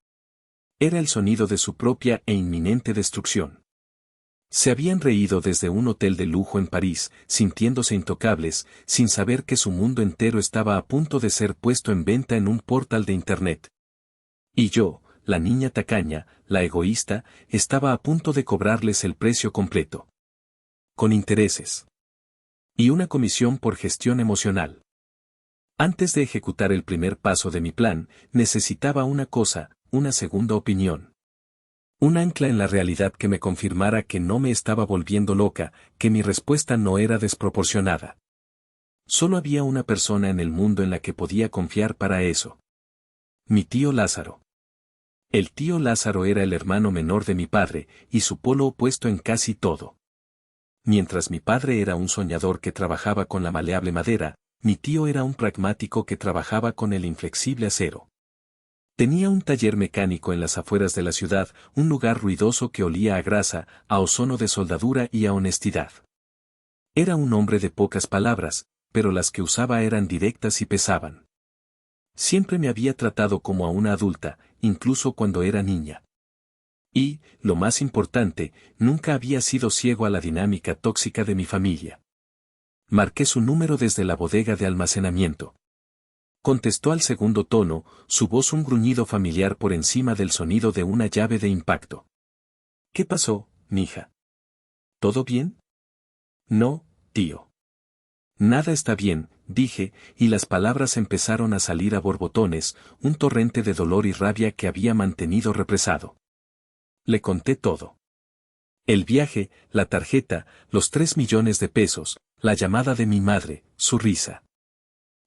Era el sonido de su propia e inminente destrucción. Se habían reído desde un hotel de lujo en París, sintiéndose intocables, sin saber que su mundo entero estaba a punto de ser puesto en venta en un portal de Internet. Y yo, la niña tacaña, la egoísta, estaba a punto de cobrarles el precio completo. Con intereses. Y una comisión por gestión emocional. Antes de ejecutar el primer paso de mi plan, necesitaba una cosa, una segunda opinión. Un ancla en la realidad que me confirmara que no me estaba volviendo loca, que mi respuesta no era desproporcionada. Solo había una persona en el mundo en la que podía confiar para eso. Mi tío Lázaro. El tío Lázaro era el hermano menor de mi padre, y su polo opuesto en casi todo. Mientras mi padre era un soñador que trabajaba con la maleable madera, mi tío era un pragmático que trabajaba con el inflexible acero. Tenía un taller mecánico en las afueras de la ciudad, un lugar ruidoso que olía a grasa, a ozono de soldadura y a honestidad. Era un hombre de pocas palabras, pero las que usaba eran directas y pesaban. Siempre me había tratado como a una adulta, incluso cuando era niña. Y, lo más importante, nunca había sido ciego a la dinámica tóxica de mi familia. Marqué su número desde la bodega de almacenamiento. Contestó al segundo tono, su voz un gruñido familiar por encima del sonido de una llave de impacto. ¿Qué pasó, mija? ¿Todo bien? No, tío. Nada está bien, dije, y las palabras empezaron a salir a borbotones, un torrente de dolor y rabia que había mantenido represado. Le conté todo. El viaje, la tarjeta, los 3 millones de pesos, la llamada de mi madre, su risa.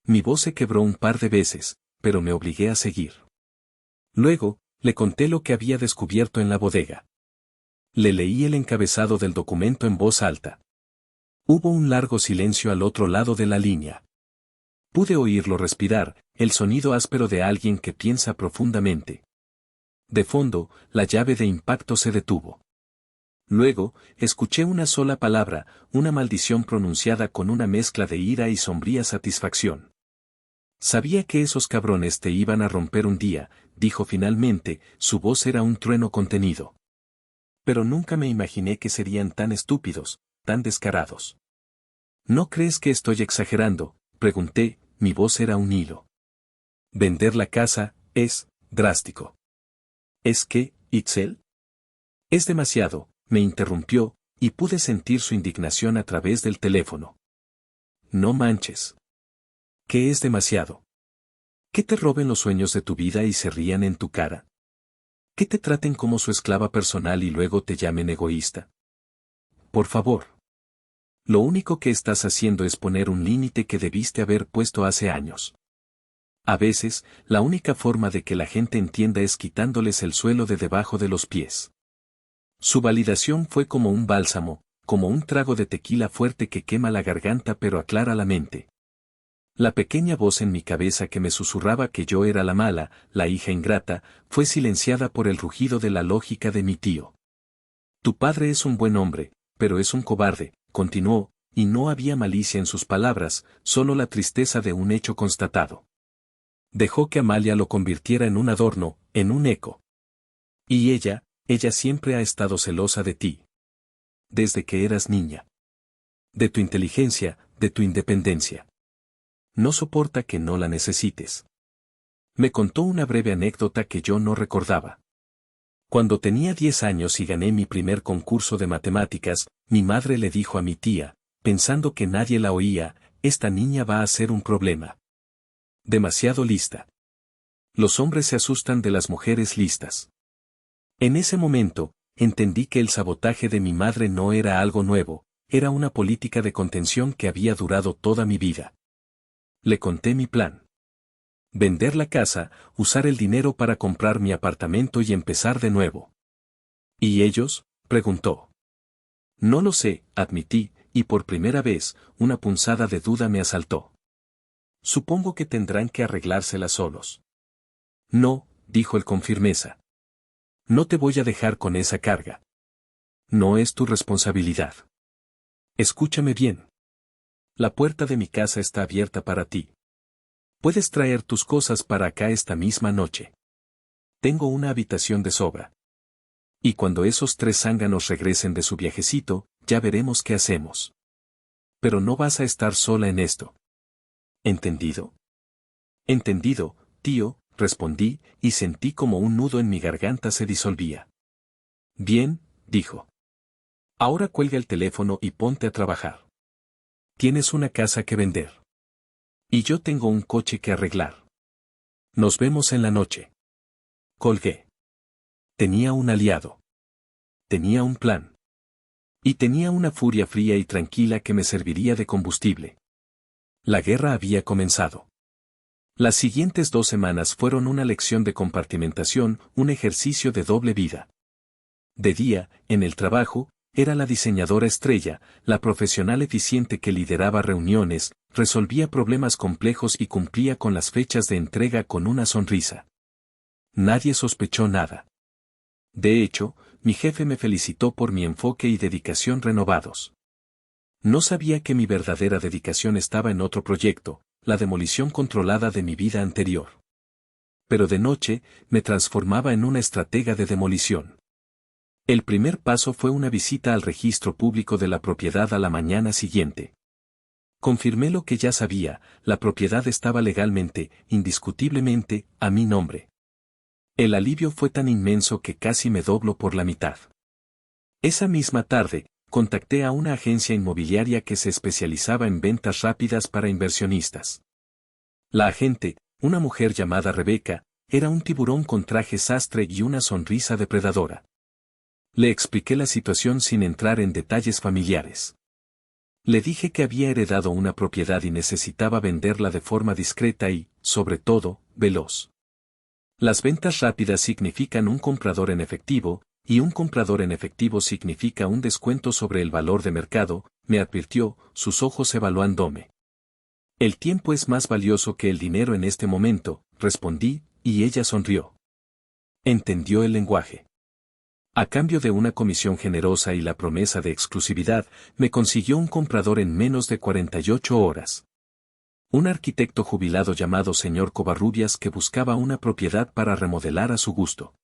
Mi voz se quebró un par de veces, pero me obligué a seguir. Luego, le conté lo que había descubierto en la bodega. Le leí el encabezado del documento en voz alta. Hubo un largo silencio al otro lado de la línea. Pude oírlo respirar, el sonido áspero de alguien que piensa profundamente. De fondo, la llave de impacto se detuvo. Luego, escuché una sola palabra, una maldición pronunciada con una mezcla de ira y sombría satisfacción. Sabía que esos cabrones te iban a romper un día, dijo finalmente, su voz era un trueno contenido. Pero nunca me imaginé que serían tan estúpidos, tan descarados. ¿No crees que estoy exagerando?, pregunté, mi voz era un hilo. Vender la casa, es, drástico. ¿Es qué, Itzel? Es demasiado, me interrumpió, y pude sentir su indignación a través del teléfono. No manches. ¿Qué es demasiado? ¿Que te roben los sueños de tu vida y se rían en tu cara? ¿Que te traten como su esclava personal y luego te llamen egoísta? Por favor. Lo único que estás haciendo es poner un límite que debiste haber puesto hace años. A veces, la única forma de que la gente entienda es quitándoles el suelo de debajo de los pies. Su validación fue como un bálsamo, como un trago de tequila fuerte que quema la garganta pero aclara la mente. La pequeña voz en mi cabeza que me susurraba que yo era la mala, la hija ingrata, fue silenciada por el rugido de la lógica de mi tío. Tu padre es un buen hombre, pero es un cobarde, continuó, y no había malicia en sus palabras, solo la tristeza de un hecho constatado. Dejó que Amalia lo convirtiera en un adorno, en un eco. Y ella siempre ha estado celosa de ti. Desde que eras niña. De tu inteligencia, de tu independencia. No soporta que no la necesites. Me contó una breve anécdota que yo no recordaba. Cuando tenía 10 años y gané mi primer concurso de matemáticas, mi madre le dijo a mi tía, pensando que nadie la oía, esta niña va a ser un problema. Demasiado lista. Los hombres se asustan de las mujeres listas. En ese momento, entendí que el sabotaje de mi madre no era algo nuevo, era una política de contención que había durado toda mi vida. Le conté mi plan. Vender la casa, usar el dinero para comprar mi apartamento y empezar de nuevo. ¿Y ellos?, preguntó. No lo sé, admití, y por primera vez, una punzada de duda me asaltó. Supongo que tendrán que arreglárselas solos. No, dijo él con firmeza. No te voy a dejar con esa carga. No es tu responsabilidad. Escúchame bien. La puerta de mi casa está abierta para ti. Puedes traer tus cosas para acá esta misma noche. Tengo una habitación de sobra. Y cuando esos 3 zánganos regresen de su viajecito, ya veremos qué hacemos. Pero no vas a estar sola en esto. ¿Entendido? Entendido, tío, respondí, y sentí como un nudo en mi garganta se disolvía. Bien, dijo. Ahora cuelga el teléfono y ponte a trabajar. tienes una casa que vender. Y yo tengo un coche que arreglar. Nos vemos en la noche. Colgué. Tenía un aliado. Tenía un plan. Y tenía una furia fría y tranquila que me serviría de combustible. La guerra había comenzado. Las siguientes 2 semanas fueron una lección de compartimentación, un ejercicio de doble vida. De día, en el trabajo, era la diseñadora estrella, la profesional eficiente que lideraba reuniones, resolvía problemas complejos y cumplía con las fechas de entrega con una sonrisa. Nadie sospechó nada. De hecho, mi jefe me felicitó por mi enfoque y dedicación renovados. No sabía que mi verdadera dedicación estaba en otro proyecto, la demolición controlada de mi vida anterior. Pero de noche, me transformaba en una estratega de demolición. El primer paso fue una visita al registro público de la propiedad a la mañana siguiente. Confirmé lo que ya sabía, la propiedad estaba legalmente, indiscutiblemente, a mi nombre. El alivio fue tan inmenso que casi me doblo por la mitad. Esa misma tarde, contacté a una agencia inmobiliaria que se especializaba en ventas rápidas para inversionistas. La agente, una mujer llamada Rebeca, era un tiburón con traje sastre y una sonrisa depredadora. Le expliqué la situación sin entrar en detalles familiares. Le dije que había heredado una propiedad y necesitaba venderla de forma discreta y, sobre todo, veloz. Las ventas rápidas significan un comprador en efectivo, y un comprador en efectivo significa un descuento sobre el valor de mercado, me advirtió, sus ojos evaluándome. El tiempo es más valioso que el dinero en este momento, respondí, y ella sonrió. Entendió el lenguaje. A cambio de una comisión generosa y la promesa de exclusividad, me consiguió un comprador en menos de 48 horas. Un arquitecto jubilado llamado señor Covarrubias que buscaba una propiedad para remodelar a su gusto.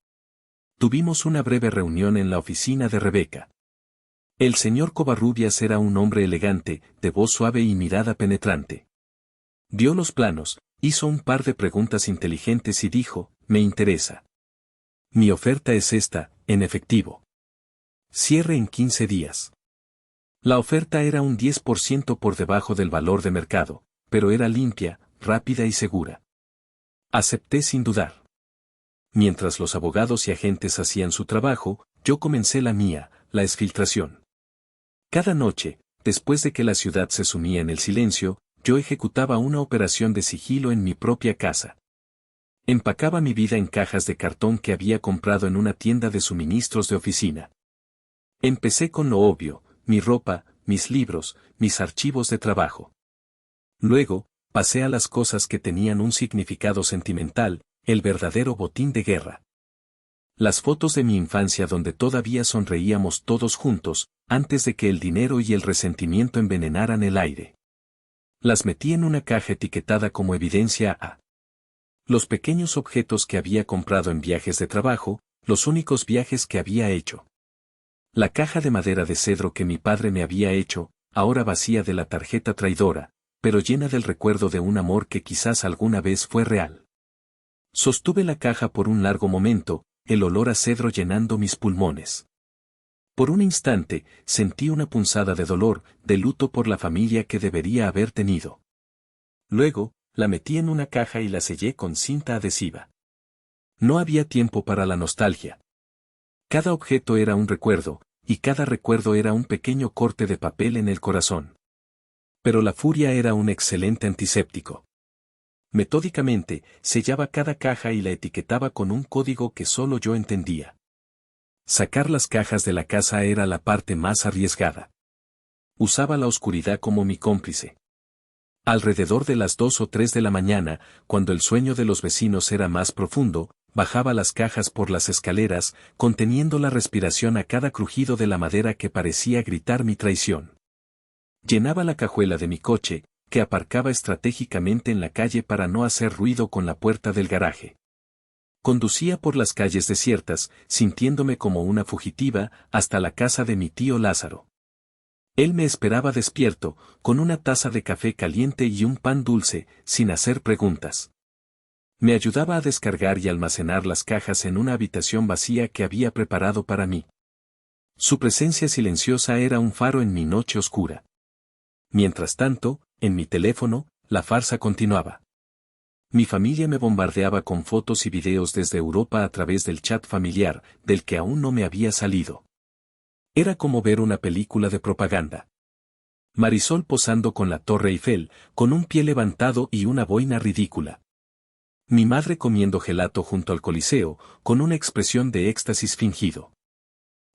Tuvimos una breve reunión en la oficina de Rebeca. El señor Covarrubias era un hombre elegante, de voz suave y mirada penetrante. Vio los planos, hizo un par de preguntas inteligentes y dijo, me interesa. Mi oferta es esta, en efectivo. Cierre en 15 días. La oferta era un 10% por debajo del valor de mercado, pero era limpia, rápida y segura. Acepté sin dudar. Mientras los abogados y agentes hacían su trabajo, yo comencé la mía, la exfiltración. Cada noche, después de que la ciudad se sumía en el silencio, yo ejecutaba una operación de sigilo en mi propia casa. Empacaba mi vida en cajas de cartón que había comprado en una tienda de suministros de oficina. Empecé con lo obvio, mi ropa, mis libros, mis archivos de trabajo. Luego, pasé a las cosas que tenían un significado sentimental, el verdadero botín de guerra. Las fotos de mi infancia donde todavía sonreíamos todos juntos, antes de que el dinero y el resentimiento envenenaran el aire. Las metí en una caja etiquetada como evidencia A. Los pequeños objetos que había comprado en viajes de trabajo, los únicos viajes que había hecho. La caja de madera de cedro que mi padre me había hecho, ahora vacía de la tarjeta traidora, pero llena del recuerdo de un amor que quizás alguna vez fue real. Sostuve la caja por un largo momento, el olor a cedro llenando mis pulmones. Por un instante, sentí una punzada de dolor, de luto por la familia que debería haber tenido. Luego, la metí en una caja y la sellé con cinta adhesiva. No había tiempo para la nostalgia. Cada objeto era un recuerdo, y cada recuerdo era un pequeño corte de papel en el corazón. Pero la furia era un excelente antiséptico. Metódicamente, sellaba cada caja y la etiquetaba con un código que solo yo entendía. Sacar las cajas de la casa era la parte más arriesgada. Usaba la oscuridad como mi cómplice. Alrededor de las 2 o 3 de la mañana, cuando el sueño de los vecinos era más profundo, bajaba las cajas por las escaleras, conteniendo la respiración a cada crujido de la madera que parecía gritar mi traición. Llenaba la cajuela de mi coche, que aparcaba estratégicamente en la calle para no hacer ruido con la puerta del garaje. Conducía por las calles desiertas, sintiéndome como una fugitiva, hasta la casa de mi tío Lázaro. Él me esperaba despierto, con una taza de café caliente y un pan dulce, sin hacer preguntas. Me ayudaba a descargar y almacenar las cajas en una habitación vacía que había preparado para mí. Su presencia silenciosa era un faro en mi noche oscura. Mientras tanto, en mi teléfono, la farsa continuaba. Mi familia me bombardeaba con fotos y videos desde Europa a través del chat familiar, del que aún no me había salido. Era como ver una película de propaganda. Marisol posando con la Torre Eiffel, con un pie levantado y una boina ridícula. Mi madre comiendo gelato junto al Coliseo, con una expresión de éxtasis fingido.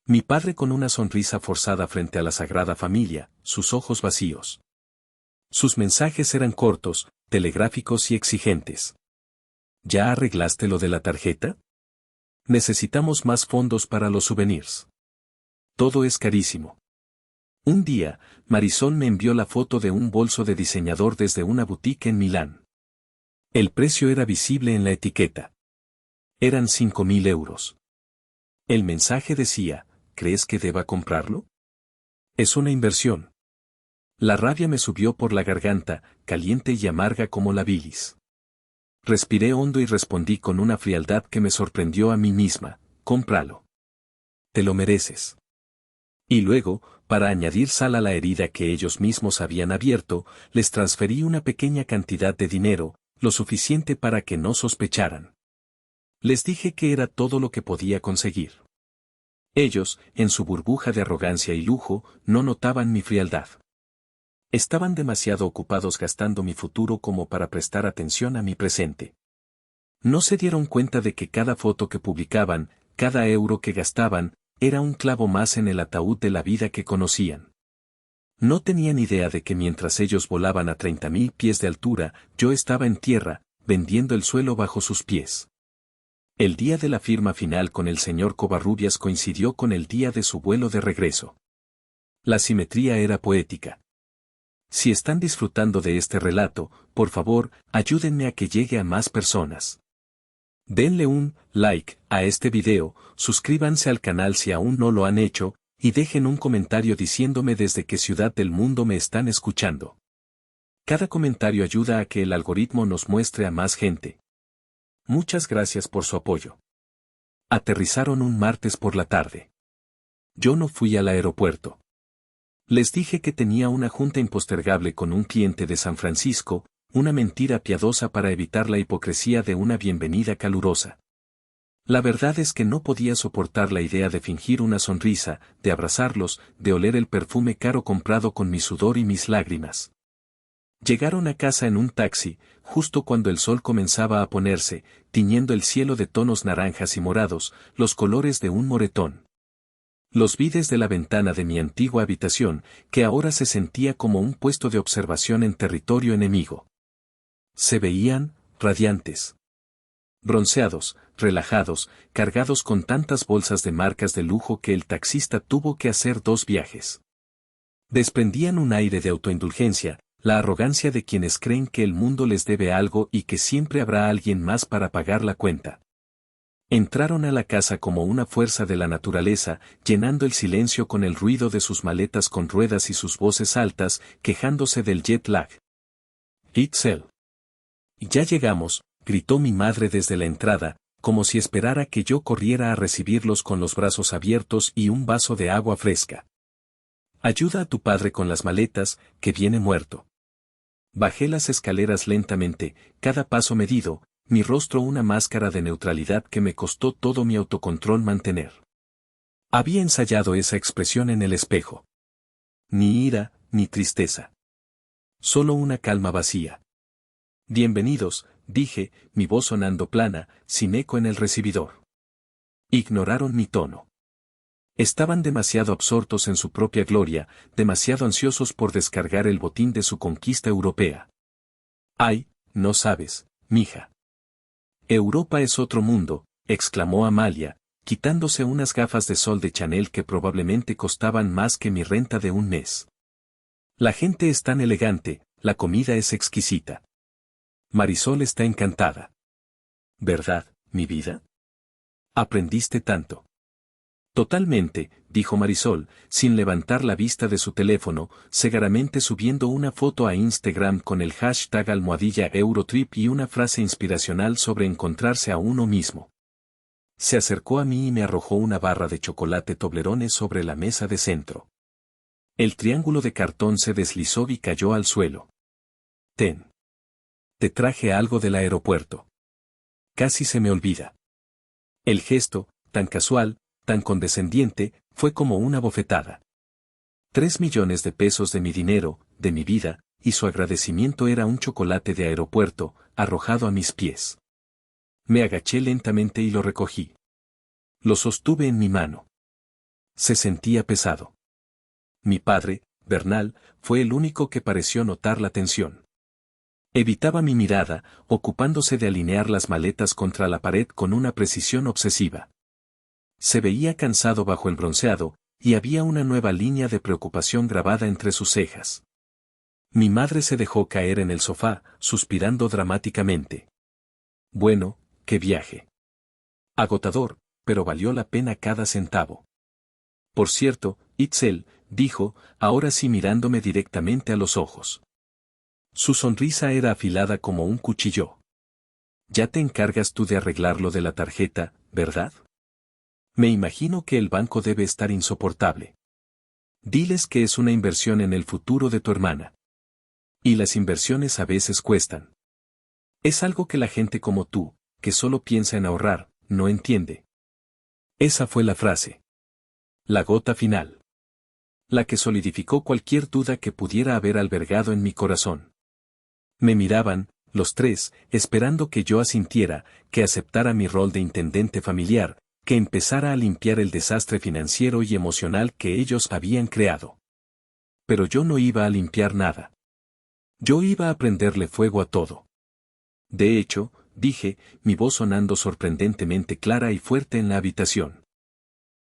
Mi padre con una sonrisa forzada frente a la Sagrada Familia, sus ojos vacíos. Sus mensajes eran cortos, telegráficos y exigentes. ¿Ya arreglaste lo de la tarjeta? Necesitamos más fondos para los souvenirs. Todo es carísimo. Un día, Marisol me envió la foto de un bolso de diseñador desde una boutique en Milán. El precio era visible en la etiqueta. Eran 5.000 euros. El mensaje decía, ¿crees que deba comprarlo? Es una inversión. La rabia me subió por la garganta, caliente y amarga como la bilis. Respiré hondo y respondí con una frialdad que me sorprendió a mí misma, cómpralo. Te lo mereces. Y luego, para añadir sal a la herida que ellos mismos habían abierto, les transferí una pequeña cantidad de dinero, lo suficiente para que no sospecharan. Les dije que era todo lo que podía conseguir. Ellos, en su burbuja de arrogancia y lujo, no notaban mi frialdad. Estaban demasiado ocupados gastando mi futuro como para prestar atención a mi presente. No se dieron cuenta de que cada foto que publicaban, cada euro que gastaban, era un clavo más en el ataúd de la vida que conocían. No tenían idea de que mientras ellos volaban a 30.000 pies de altura, yo estaba en tierra, vendiendo el suelo bajo sus pies. El día de la firma final con el señor Covarrubias coincidió con el día de su vuelo de regreso. La simetría era poética. Si están disfrutando de este relato, por favor, ayúdenme a que llegue a más personas. Denle un like a este video, suscríbanse al canal si aún no lo han hecho, y dejen un comentario diciéndome desde qué ciudad del mundo me están escuchando. Cada comentario ayuda a que el algoritmo nos muestre a más gente. Muchas gracias por su apoyo. Aterrizaron un martes por la tarde. Yo no fui al aeropuerto. Les dije que tenía una junta impostergable con un cliente de San Francisco, una mentira piadosa para evitar la hipocresía de una bienvenida calurosa. La verdad es que no podía soportar la idea de fingir una sonrisa, de abrazarlos, de oler el perfume caro comprado con mi sudor y mis lágrimas. Llegaron a casa en un taxi, justo cuando el sol comenzaba a ponerse, tiñendo el cielo de tonos naranjas y morados, los colores de un moretón. Los vi desde la ventana de mi antigua habitación, que ahora se sentía como un puesto de observación en territorio enemigo. Se veían, radiantes. Bronceados, relajados, cargados con tantas bolsas de marcas de lujo que el taxista tuvo que hacer 2 viajes. Desprendían un aire de autoindulgencia, la arrogancia de quienes creen que el mundo les debe algo y que siempre habrá alguien más para pagar la cuenta. Entraron a la casa como una fuerza de la naturaleza, llenando el silencio con el ruido de sus maletas con ruedas y sus voces altas, quejándose del jet lag. Itzel. Ya llegamos, gritó mi madre desde la entrada, como si esperara que yo corriera a recibirlos con los brazos abiertos y un vaso de agua fresca. Ayuda a tu padre con las maletas, que viene muerto. Bajé las escaleras lentamente, cada paso medido, mi rostro una máscara de neutralidad que me costó todo mi autocontrol mantener. Había ensayado esa expresión en el espejo. Ni ira, ni tristeza. Solo una calma vacía. Bienvenidos, dije, mi voz sonando plana, sin eco en el recibidor. Ignoraron mi tono. Estaban demasiado absortos en su propia gloria, demasiado ansiosos por descargar el botín de su conquista europea. Ay, no sabes, mija. Europa es otro mundo, exclamó Amalia, quitándose unas gafas de sol de Chanel que probablemente costaban más que mi renta de un mes. La gente es tan elegante, la comida es exquisita. Marisol está encantada. ¿Verdad, mi vida? ¿Aprendiste tanto? Totalmente, dijo Marisol, sin levantar la vista de su teléfono, cegaramente subiendo una foto a Instagram con el hashtag #Eurotrip y una frase inspiracional sobre encontrarse a uno mismo. Se acercó a mí y me arrojó una barra de chocolate Toblerone sobre la mesa de centro. El triángulo de cartón se deslizó y cayó al suelo. Ten. Te traje algo del aeropuerto. Casi se me olvida. El gesto, tan casual, tan condescendiente, fue como una bofetada. 3 millones de pesos de mi dinero, de mi vida, y su agradecimiento era un chocolate de aeropuerto, arrojado a mis pies. Me agaché lentamente y lo recogí. Lo sostuve en mi mano. Se sentía pesado. Mi padre, Bernal, fue el único que pareció notar la tensión. Evitaba mi mirada, ocupándose de alinear las maletas contra la pared con una precisión obsesiva. Se veía cansado bajo el bronceado, y había una nueva línea de preocupación grabada entre sus cejas. Mi madre se dejó caer en el sofá, suspirando dramáticamente. Bueno, qué viaje. Agotador, pero valió la pena cada centavo. Por cierto, Itzel, dijo, ahora sí mirándome directamente a los ojos. Su sonrisa era afilada como un cuchillo. Ya te encargas tú de arreglar lo de la tarjeta, ¿verdad? Me imagino que el banco debe estar insoportable. Diles que es una inversión en el futuro de tu hermana. Y las inversiones a veces cuestan. Es algo que la gente como tú, que solo piensa en ahorrar, no entiende. Esa fue la frase. La gota final. La que solidificó cualquier duda que pudiera haber albergado en mi corazón. Me miraban, los tres, esperando que yo asintiera, que aceptara mi rol de intendente familiar, que empezara a limpiar el desastre financiero y emocional que ellos habían creado. Pero yo no iba a limpiar nada. Yo iba a prenderle fuego a todo. De hecho, dije, mi voz sonando sorprendentemente clara y fuerte en la habitación.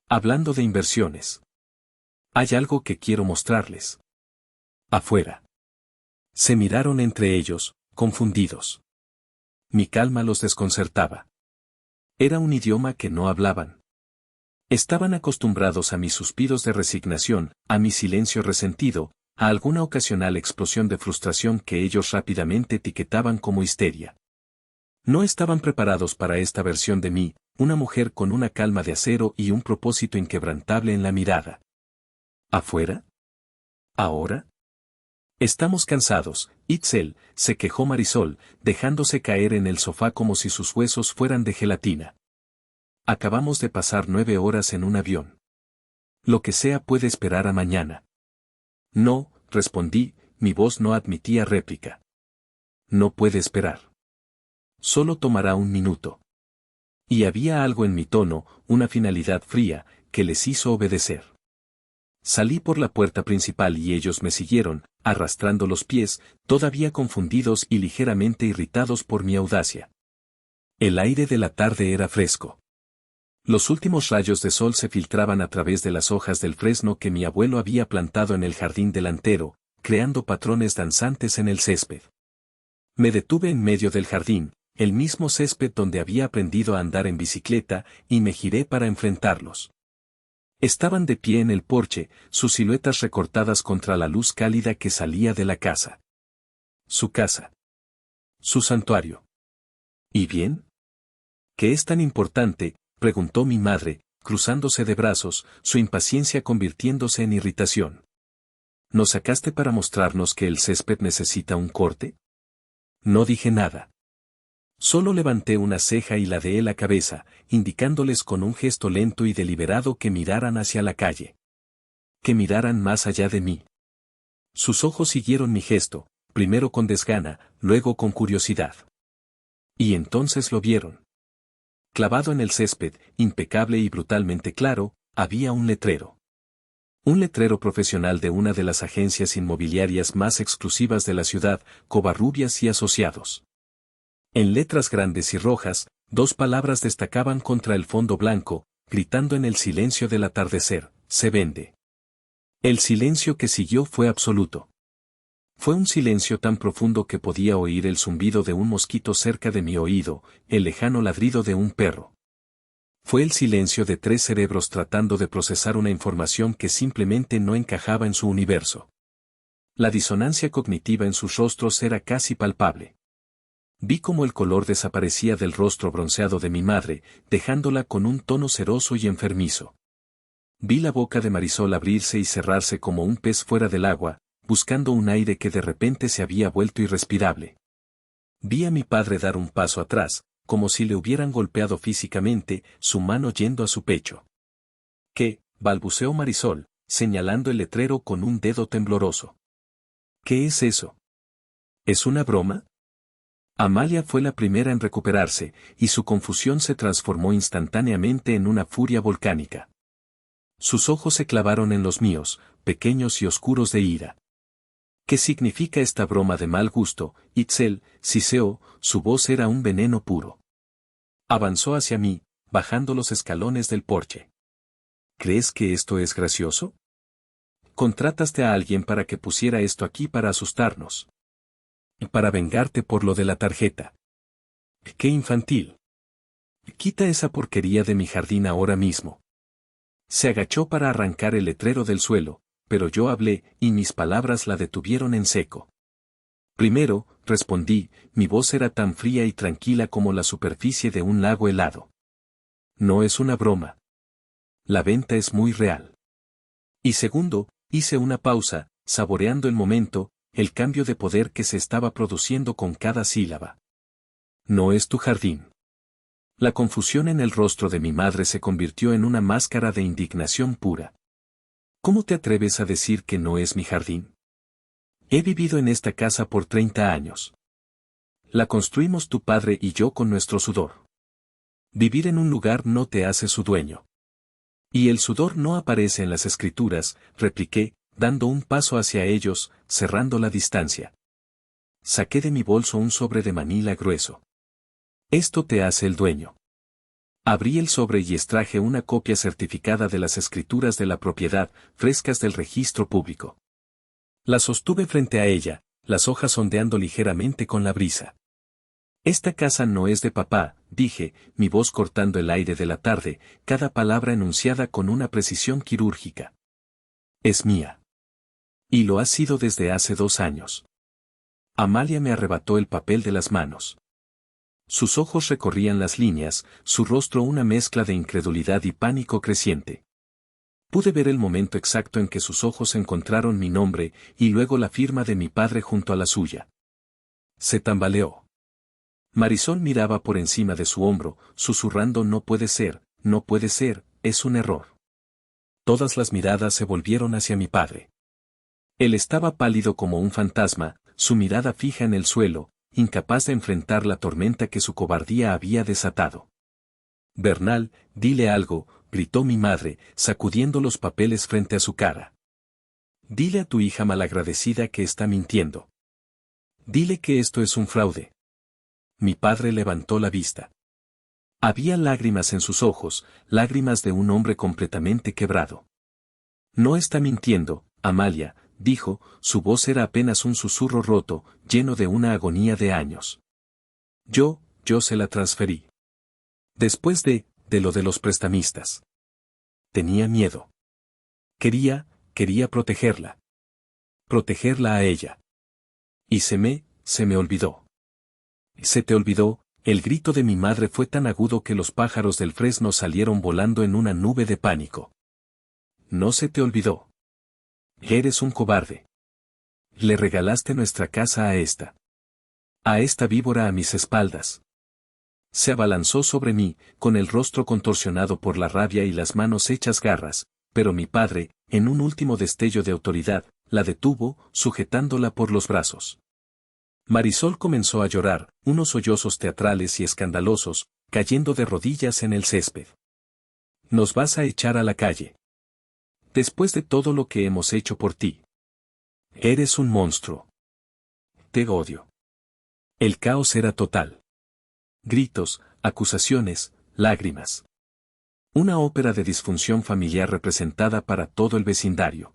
Hablando de inversiones. Hay algo que quiero mostrarles. Afuera. Se miraron entre ellos, confundidos. Mi calma los desconcertaba. Era un idioma que no hablaban. Estaban acostumbrados a mis suspiros de resignación, a mi silencio resentido, a alguna ocasional explosión de frustración que ellos rápidamente etiquetaban como histeria. No estaban preparados para esta versión de mí, una mujer con una calma de acero y un propósito inquebrantable en la mirada. ¿Afuera? ¿Ahora? Estamos cansados, Itzel, se quejó Marisol, dejándose caer en el sofá como si sus huesos fueran de gelatina. Acabamos de pasar 9 horas en un avión. Lo que sea puede esperar a mañana. No, respondí, mi voz no admitía réplica. No puede esperar. Solo tomará un minuto. Y había algo en mi tono, una finalidad fría, que les hizo obedecer. Salí por la puerta principal y ellos me siguieron, arrastrando los pies, todavía confundidos y ligeramente irritados por mi audacia. El aire de la tarde era fresco. Los últimos rayos de sol se filtraban a través de las hojas del fresno que mi abuelo había plantado en el jardín delantero, creando patrones danzantes en el césped. Me detuve en medio del jardín, el mismo césped donde había aprendido a andar en bicicleta, y me giré para enfrentarlos. Estaban de pie en el porche, sus siluetas recortadas contra la luz cálida que salía de la casa. Su casa. Su santuario. ¿Y bien? ¿Qué es tan importante?, preguntó mi madre, cruzándose de brazos, su impaciencia convirtiéndose en irritación. ¿Nos sacaste para mostrarnos que el césped necesita un corte? No dije nada. Solo levanté una ceja y ladeé la cabeza, indicándoles con un gesto lento y deliberado que miraran hacia la calle. Que miraran más allá de mí. Sus ojos siguieron mi gesto, primero con desgana, luego con curiosidad. Y entonces lo vieron. Clavado en el césped, impecable y brutalmente claro, había un letrero. Un letrero profesional de una de las agencias inmobiliarias más exclusivas de la ciudad, Covarrubias y Asociados. En letras grandes y rojas, 2 palabras destacaban contra el fondo blanco, gritando en el silencio del atardecer: se vende. El silencio que siguió fue absoluto. Fue un silencio tan profundo que podía oír el zumbido de un mosquito cerca de mi oído, el lejano ladrido de un perro. Fue el silencio de 3 cerebros tratando de procesar una información que simplemente no encajaba en su universo. La disonancia cognitiva en sus rostros era casi palpable. Vi cómo el color desaparecía del rostro bronceado de mi madre, dejándola con un tono ceroso y enfermizo. Vi la boca de Marisol abrirse y cerrarse como un pez fuera del agua, buscando un aire que de repente se había vuelto irrespirable. Vi a mi padre dar un paso atrás, como si le hubieran golpeado físicamente, su mano yendo a su pecho. ¿Qué? Balbuceó Marisol, señalando el letrero con un dedo tembloroso. ¿Qué es eso? ¿Es una broma? Amalia fue la primera en recuperarse, y su confusión se transformó instantáneamente en una furia volcánica. Sus ojos se clavaron en los míos, pequeños y oscuros de ira. ¿Qué significa esta broma de mal gusto, Itzel? Siseó, su voz era un veneno puro. Avanzó hacia mí, bajando los escalones del porche. ¿Crees que esto es gracioso? Contrataste a alguien para que pusiera esto aquí para asustarnos. Y para vengarte por lo de la tarjeta. ¡Qué infantil! Quita esa porquería de mi jardín ahora mismo. Se agachó para arrancar el letrero del suelo, pero yo hablé, y mis palabras la detuvieron en seco. Primero, respondí, mi voz era tan fría y tranquila como la superficie de un lago helado. No es una broma. La venta es muy real. Y segundo, hice una pausa, saboreando el momento, el cambio de poder que se estaba produciendo con cada sílaba. No es tu jardín. La confusión en el rostro de mi madre se convirtió en una máscara de indignación pura. ¿Cómo te atreves a decir que no es mi jardín? He vivido en esta casa por 30 años. La construimos tu padre y yo con nuestro sudor. Vivir en un lugar no te hace su dueño. Y el sudor no aparece en las escrituras, repliqué, dando un paso hacia ellos, cerrando la distancia. Saqué de mi bolso un sobre de manila grueso. Esto te hace el dueño. Abrí el sobre y extraje una copia certificada de las escrituras de la propiedad, frescas del registro público. La sostuve frente a ella, las hojas ondeando ligeramente con la brisa. Esta casa no es de papá, dije, mi voz cortando el aire de la tarde, cada palabra enunciada con una precisión quirúrgica. Es mía. Y lo ha sido desde hace 2 años. Amalia me arrebató el papel de las manos. Sus ojos recorrían las líneas, su rostro una mezcla de incredulidad y pánico creciente. Pude ver el momento exacto en que sus ojos encontraron mi nombre, y luego la firma de mi padre junto a la suya. Se tambaleó. Marisol miraba por encima de su hombro, susurrando no puede ser, es un error. Todas las miradas se volvieron hacia mi padre. Él estaba pálido como un fantasma, su mirada fija en el suelo, incapaz de enfrentar la tormenta que su cobardía había desatado. Bernal, dile algo, gritó mi madre, sacudiendo los papeles frente a su cara. Dile a tu hija malagradecida que está mintiendo. Dile que esto es un fraude. Mi padre levantó la vista. Había lágrimas en sus ojos, lágrimas de un hombre completamente quebrado. No está mintiendo, Amalia, dijo, su voz era apenas un susurro roto, lleno de una agonía de años. Yo se la transferí. Después de lo de los prestamistas. Tenía miedo. Quería protegerla. Protegerla a ella. Y se me olvidó. Se te olvidó, el grito de mi madre fue tan agudo que los pájaros del fresno salieron volando en una nube de pánico. No se te olvidó. Eres un cobarde. Le regalaste nuestra casa a esta. A esta víbora a mis espaldas. Se abalanzó sobre mí, con el rostro contorsionado por la rabia y las manos hechas garras, pero mi padre, en un último destello de autoridad, la detuvo, sujetándola por los brazos. Marisol comenzó a llorar, unos sollozos teatrales y escandalosos, cayendo de rodillas en el césped. Nos vas a echar a la calle. Después de todo lo que hemos hecho por ti. Eres un monstruo. Te odio. El caos era total. Gritos, acusaciones, lágrimas. Una ópera de disfunción familiar representada para todo el vecindario.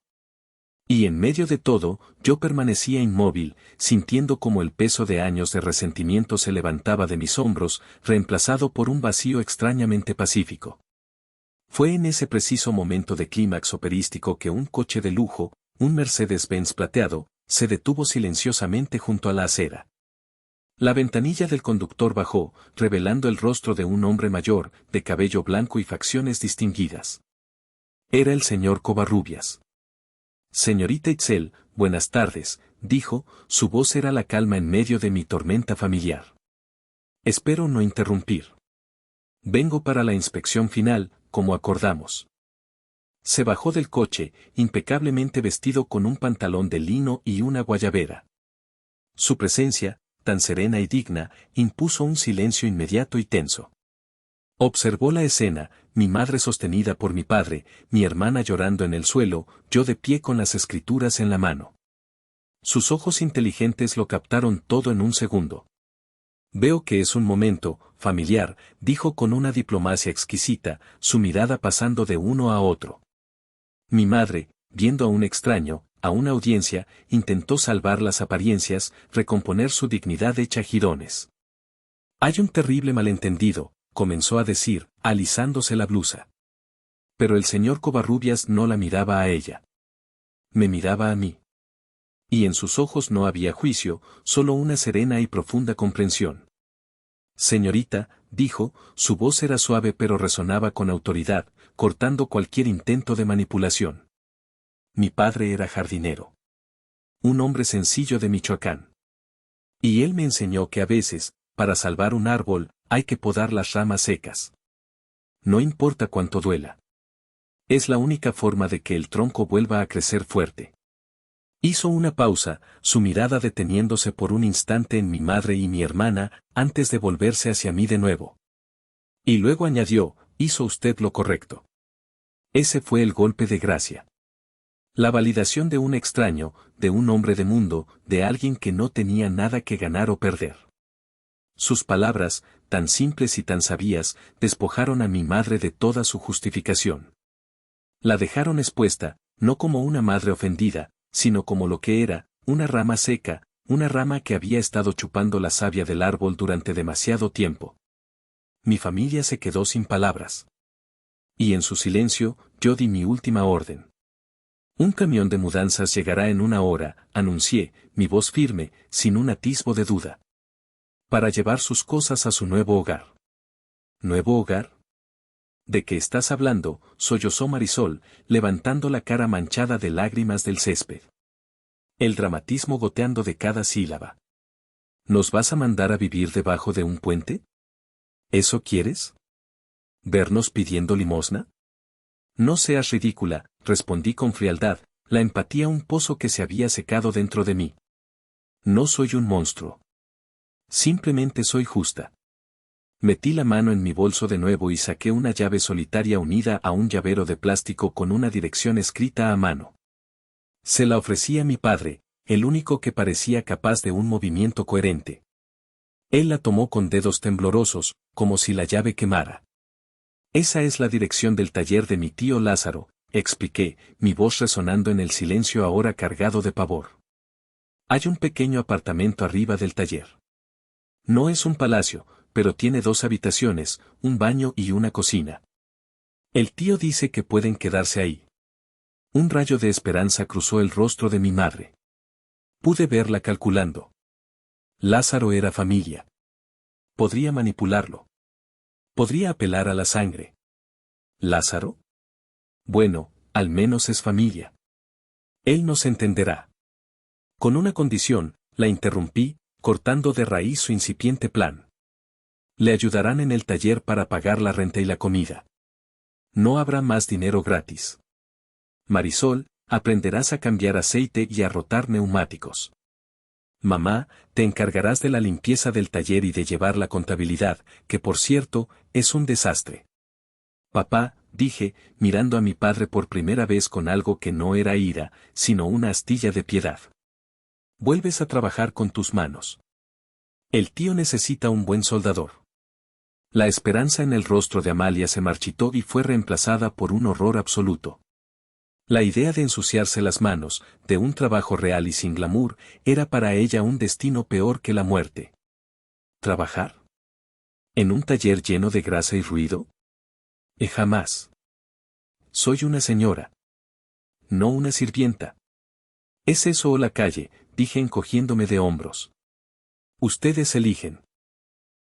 Y en medio de todo, yo permanecía inmóvil, sintiendo como el peso de años de resentimiento se levantaba de mis hombros, reemplazado por un vacío extrañamente pacífico. Fue en ese preciso momento de clímax operístico que un coche de lujo, un Mercedes-Benz plateado, se detuvo silenciosamente junto a la acera. La ventanilla del conductor bajó, revelando el rostro de un hombre mayor, de cabello blanco y facciones distinguidas. Era el señor Covarrubias. Señorita Itzel, buenas tardes, dijo, su voz era la calma en medio de mi tormenta familiar. Espero no interrumpir. Vengo para la inspección final, como acordamos. Se bajó del coche, impecablemente vestido con un pantalón de lino y una guayabera. Su presencia, tan serena y digna, impuso un silencio inmediato y tenso. Observó la escena, mi madre sostenida por mi padre, mi hermana llorando en el suelo, yo de pie con las escrituras en la mano. Sus ojos inteligentes lo captaron todo en un segundo. Veo que es un momento, familiar, dijo con una diplomacia exquisita, su mirada pasando de uno a otro. Mi madre, viendo a un extraño, a una audiencia, intentó salvar las apariencias, recomponer su dignidad hecha jirones. Hay un terrible malentendido, comenzó a decir, alisándose la blusa. Pero el señor Covarrubias no la miraba a ella. Me miraba a mí. Y en sus ojos no había juicio, solo una serena y profunda comprensión. Señorita, dijo, su voz era suave pero resonaba con autoridad, cortando cualquier intento de manipulación. Mi padre era jardinero. Un hombre sencillo de Michoacán. Y él me enseñó que a veces, para salvar un árbol, hay que podar las ramas secas. No importa cuánto duela. Es la única forma de que el tronco vuelva a crecer fuerte. Hizo una pausa, su mirada deteniéndose por un instante en mi madre y mi hermana, antes de volverse hacia mí de nuevo. Y luego añadió, hizo usted lo correcto. Ese fue el golpe de gracia. La validación de un extraño, de un hombre de mundo, de alguien que no tenía nada que ganar o perder. Sus palabras, tan simples y tan sabias, despojaron a mi madre de toda su justificación. La dejaron expuesta, no como una madre ofendida, sino como lo que era, una rama seca, una rama que había estado chupando la savia del árbol durante demasiado tiempo. Mi familia se quedó sin palabras. Y en su silencio, yo di mi última orden. Un camión de mudanzas llegará en 1 hora, anuncié, mi voz firme, sin un atisbo de duda. Para llevar sus cosas a su nuevo hogar. ¿Nuevo hogar? ¿De qué estás hablando?, sollozó Marisol, levantando la cara manchada de lágrimas del césped. El dramatismo goteando de cada sílaba. ¿Nos vas a mandar a vivir debajo de un puente? ¿Eso quieres? ¿Vernos pidiendo limosna? No seas ridícula, respondí con frialdad, la empatía un pozo que se había secado dentro de mí. No soy un monstruo. Simplemente soy justa. Metí la mano en mi bolso de nuevo y saqué una llave solitaria unida a un llavero de plástico con una dirección escrita a mano. Se la ofrecí a mi padre, el único que parecía capaz de un movimiento coherente. Él la tomó con dedos temblorosos, como si la llave quemara. Esa es la dirección del taller de mi tío Lázaro, expliqué, mi voz resonando en el silencio ahora cargado de pavor. Hay un pequeño apartamento arriba del taller. No es un palacio, pero tiene 2 habitaciones, un baño y una cocina. El tío dice que pueden quedarse ahí. Un rayo de esperanza cruzó el rostro de mi madre. Pude verla calculando. Lázaro era familia. Podría manipularlo. Podría apelar a la sangre. ¿Lázaro? Bueno, al menos es familia. Él nos entenderá. Con una condición, la interrumpí, cortando de raíz su incipiente plan. Le ayudarán en el taller para pagar la renta y la comida. No habrá más dinero gratis. Marisol, aprenderás a cambiar aceite y a rotar neumáticos. Mamá, te encargarás de la limpieza del taller y de llevar la contabilidad, que por cierto, es un desastre. Papá, dije, mirando a mi padre por primera vez con algo que no era ira, sino una astilla de piedad. Vuelves a trabajar con tus manos. El tío necesita un buen soldador. La esperanza en el rostro de Amalia se marchitó y fue reemplazada por un horror absoluto. La idea de ensuciarse las manos, de un trabajo real y sin glamour, era para ella un destino peor que la muerte. ¿Trabajar? ¿En un taller lleno de grasa y ruido? Jamás. Soy una señora. No una sirvienta. ¿Es eso o la calle?, dije encogiéndome de hombros. Ustedes eligen.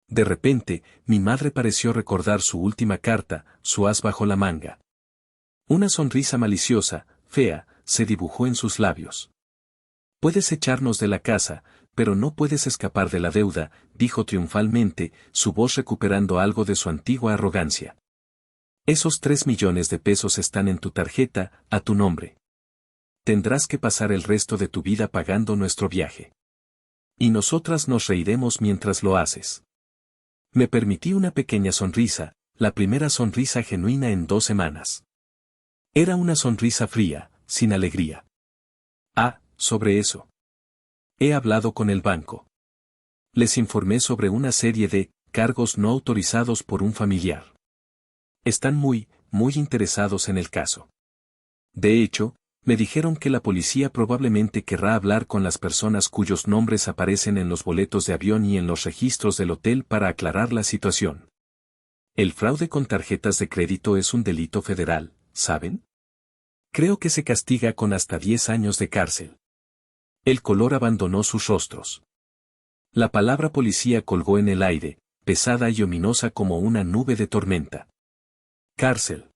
De repente, mi madre pareció recordar su última carta, su as bajo la manga. Una sonrisa maliciosa, fea, se dibujó en sus labios. Puedes echarnos de la casa, pero no puedes escapar de la deuda, dijo triunfalmente, su voz recuperando algo de su antigua arrogancia. Esos 3 millones de pesos están en tu tarjeta, a tu nombre. Tendrás que pasar el resto de tu vida pagando nuestro viaje. Y nosotras nos reiremos mientras lo haces. Me permití una pequeña sonrisa, la primera sonrisa genuina en 2 semanas. Era una sonrisa fría, sin alegría. Ah, sobre eso. He hablado con el banco. Les informé sobre una serie de cargos no autorizados por un familiar. Están muy interesados en el caso. De hecho, me dijeron que la policía probablemente querrá hablar con las personas cuyos nombres aparecen en los boletos de avión y en los registros del hotel para aclarar la situación. El fraude con tarjetas de crédito es un delito federal, ¿saben? Creo que se castiga con hasta 10 años de cárcel. El color abandonó sus rostros. La palabra policía colgó en el aire, pesada y ominosa como una nube de tormenta. Cárcel.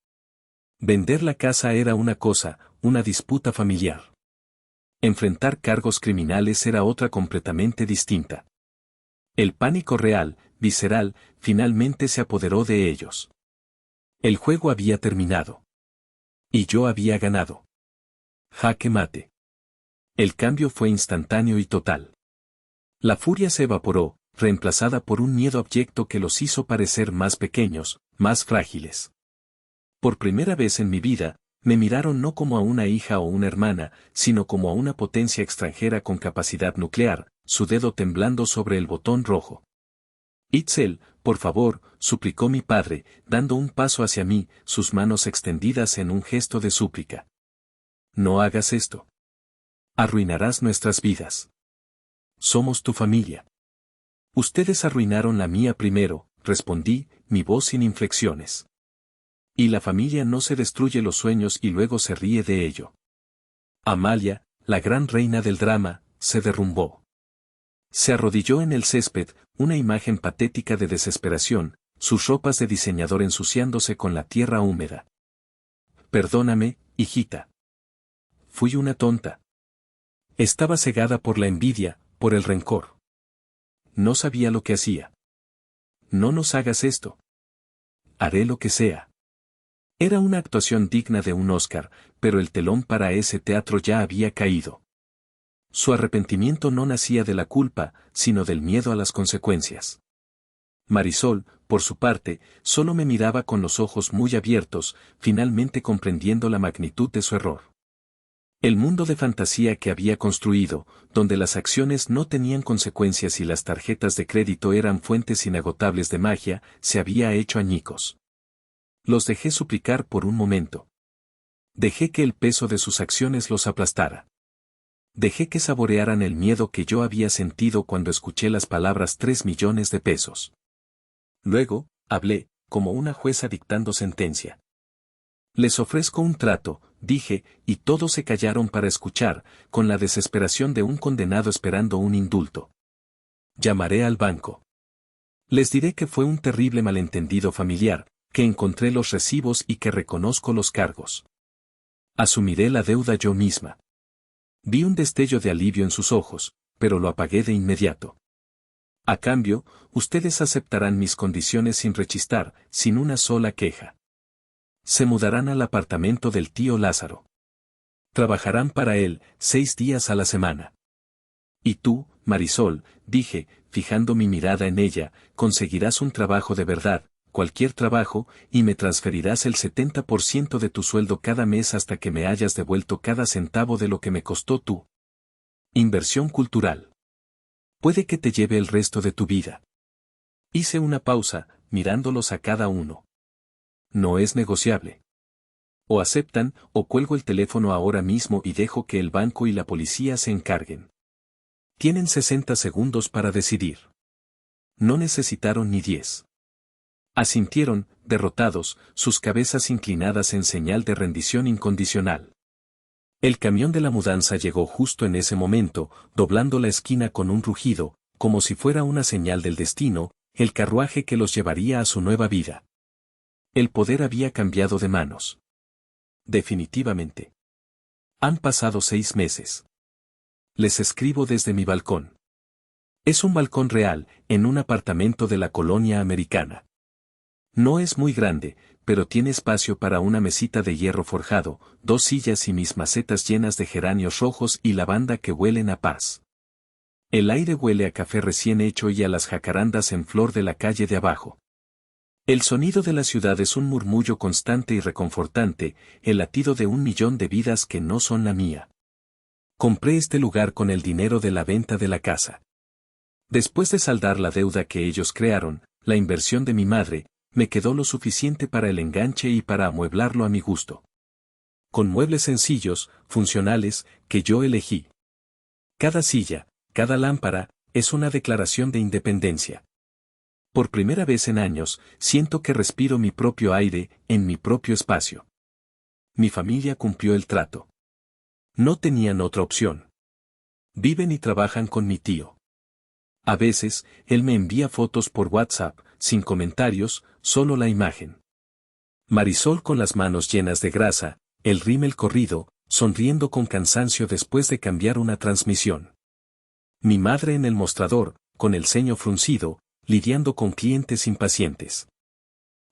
Vender la casa era una cosa, una disputa familiar. Enfrentar cargos criminales era otra completamente distinta. El pánico real, visceral, finalmente se apoderó de ellos. El juego había terminado. Y yo había ganado. Jaque mate. El cambio fue instantáneo y total. La furia se evaporó, reemplazada por un miedo abyecto que los hizo parecer más pequeños, más frágiles. Por primera vez en mi vida, me miraron no como a una hija o una hermana, sino como a una potencia extranjera con capacidad nuclear, su dedo temblando sobre el botón rojo. Itzel, por favor, suplicó mi padre, dando un paso hacia mí, sus manos extendidas en un gesto de súplica. No hagas esto. Arruinarás nuestras vidas. Somos tu familia. Ustedes arruinaron la mía primero, respondí, mi voz sin inflexiones. Y la familia no se destruye los sueños y luego se ríe de ello. Amalia, la gran reina del drama, se derrumbó. Se arrodilló en el césped, una imagen patética de desesperación, sus ropas de diseñador ensuciándose con la tierra húmeda. Perdóname, hijita. Fui una tonta. Estaba cegada por la envidia, por el rencor. No sabía lo que hacía. No nos hagas esto. Haré lo que sea. Era una actuación digna de un Oscar, pero el telón para ese teatro ya había caído. Su arrepentimiento no nacía de la culpa, sino del miedo a las consecuencias. Marisol, por su parte, solo me miraba con los ojos muy abiertos, finalmente comprendiendo la magnitud de su error. El mundo de fantasía que había construido, donde las acciones no tenían consecuencias y las tarjetas de crédito eran fuentes inagotables de magia, se había hecho añicos. Los dejé suplicar por un momento. Dejé que el peso de sus acciones los aplastara. Dejé que saborearan el miedo que yo había sentido cuando escuché las palabras 3 millones de pesos. Luego, hablé, como una jueza dictando sentencia. Les ofrezco un trato, dije, y todos se callaron para escuchar, con la desesperación de un condenado esperando un indulto. Llamaré al banco. Les diré que fue un terrible malentendido familiar, que encontré los recibos y que reconozco los cargos. Asumiré la deuda yo misma. Vi un destello de alivio en sus ojos, pero lo apagué de inmediato. A cambio, ustedes aceptarán mis condiciones sin rechistar, sin una sola queja. Se mudarán al apartamento del tío Lázaro. Trabajarán para él, 6 días a la semana. Y tú, Marisol, dije, fijando mi mirada en ella, conseguirás un trabajo de verdad, cualquier trabajo, y me transferirás el 70% de tu sueldo cada mes hasta que me hayas devuelto cada centavo de lo que me costó tu inversión cultural. Puede que te lleve el resto de tu vida. Hice una pausa, mirándolos a cada uno. No es negociable. O aceptan, o cuelgo el teléfono ahora mismo y dejo que el banco y la policía se encarguen. Tienen 60 segundos para decidir. No necesitaron ni 10. Asintieron, derrotados, sus cabezas inclinadas en señal de rendición incondicional. El camión de la mudanza llegó justo en ese momento, doblando la esquina con un rugido, como si fuera una señal del destino, el carruaje que los llevaría a su nueva vida. El poder había cambiado de manos. definitivamente. Han pasado 6 meses. Les escribo desde mi balcón. Es un balcón real, en un apartamento de la colonia americana. No es muy grande, pero tiene espacio para una mesita de hierro forjado, 2 sillas y mis macetas llenas de geranios rojos y lavanda que huelen a paz. El aire huele a café recién hecho y a las jacarandas en flor de la calle de abajo. El sonido de la ciudad es un murmullo constante y reconfortante, el latido de 1 millón de vidas que no son la mía. Compré este lugar con el dinero de la venta de la casa. Después de saldar la deuda que ellos crearon, la inversión de mi madre, me quedó lo suficiente para el enganche y para amueblarlo a mi gusto. Con muebles sencillos, funcionales, que yo elegí. Cada silla, cada lámpara, es una declaración de independencia. Por primera vez en años, siento que respiro mi propio aire, en mi propio espacio. Mi familia cumplió el trato. No tenían otra opción. Viven y trabajan con mi tío. A veces, él me envía fotos por WhatsApp, sin comentarios, solo la imagen. Marisol con las manos llenas de grasa, el rímel corrido, sonriendo con cansancio después de cambiar una transmisión. Mi madre en el mostrador, con el ceño fruncido, lidiando con clientes impacientes.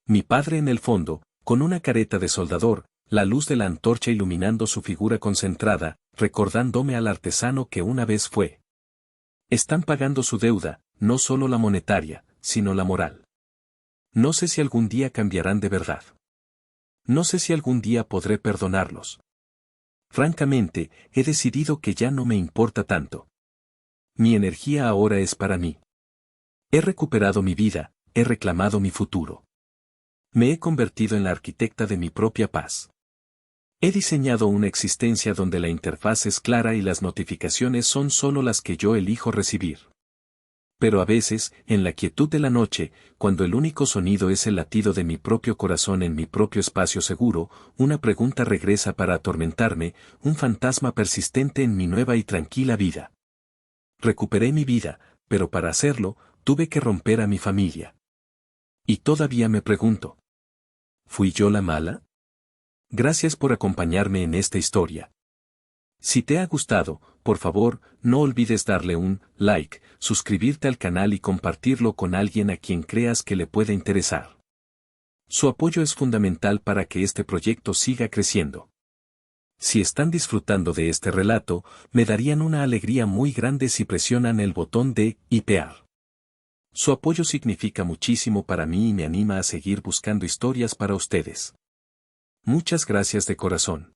Mi padre en el fondo, con una careta de soldador, la luz de la antorcha iluminando su figura concentrada, recordándome al artesano que una vez fue. Están pagando su deuda, no solo la monetaria, sino la moral. No sé si algún día cambiarán de verdad. No sé si algún día podré perdonarlos. Francamente, he decidido que ya no me importa tanto. Mi energía ahora es para mí. He recuperado mi vida, he reclamado mi futuro. Me he convertido en la arquitecta de mi propia paz. He diseñado una existencia donde la interfaz es clara y las notificaciones son solo las que yo elijo recibir. Pero a veces, en la quietud de la noche, cuando el único sonido es el latido de mi propio corazón en mi propio espacio seguro, una pregunta regresa para atormentarme, un fantasma persistente en mi nueva y tranquila vida. Recuperé mi vida, pero para hacerlo, tuve que romper a mi familia. Y todavía me pregunto, ¿fui yo la mala? Gracias por acompañarme en esta historia. Si te ha gustado, por favor, no olvides darle un like, suscribirte al canal y compartirlo con alguien a quien creas que le pueda interesar. Su apoyo es fundamental para que este proyecto siga creciendo. Si están disfrutando de este relato, me darían una alegría muy grande si presionan el botón de hipear. Su apoyo significa muchísimo para mí y me anima a seguir buscando historias para ustedes. Muchas gracias de corazón.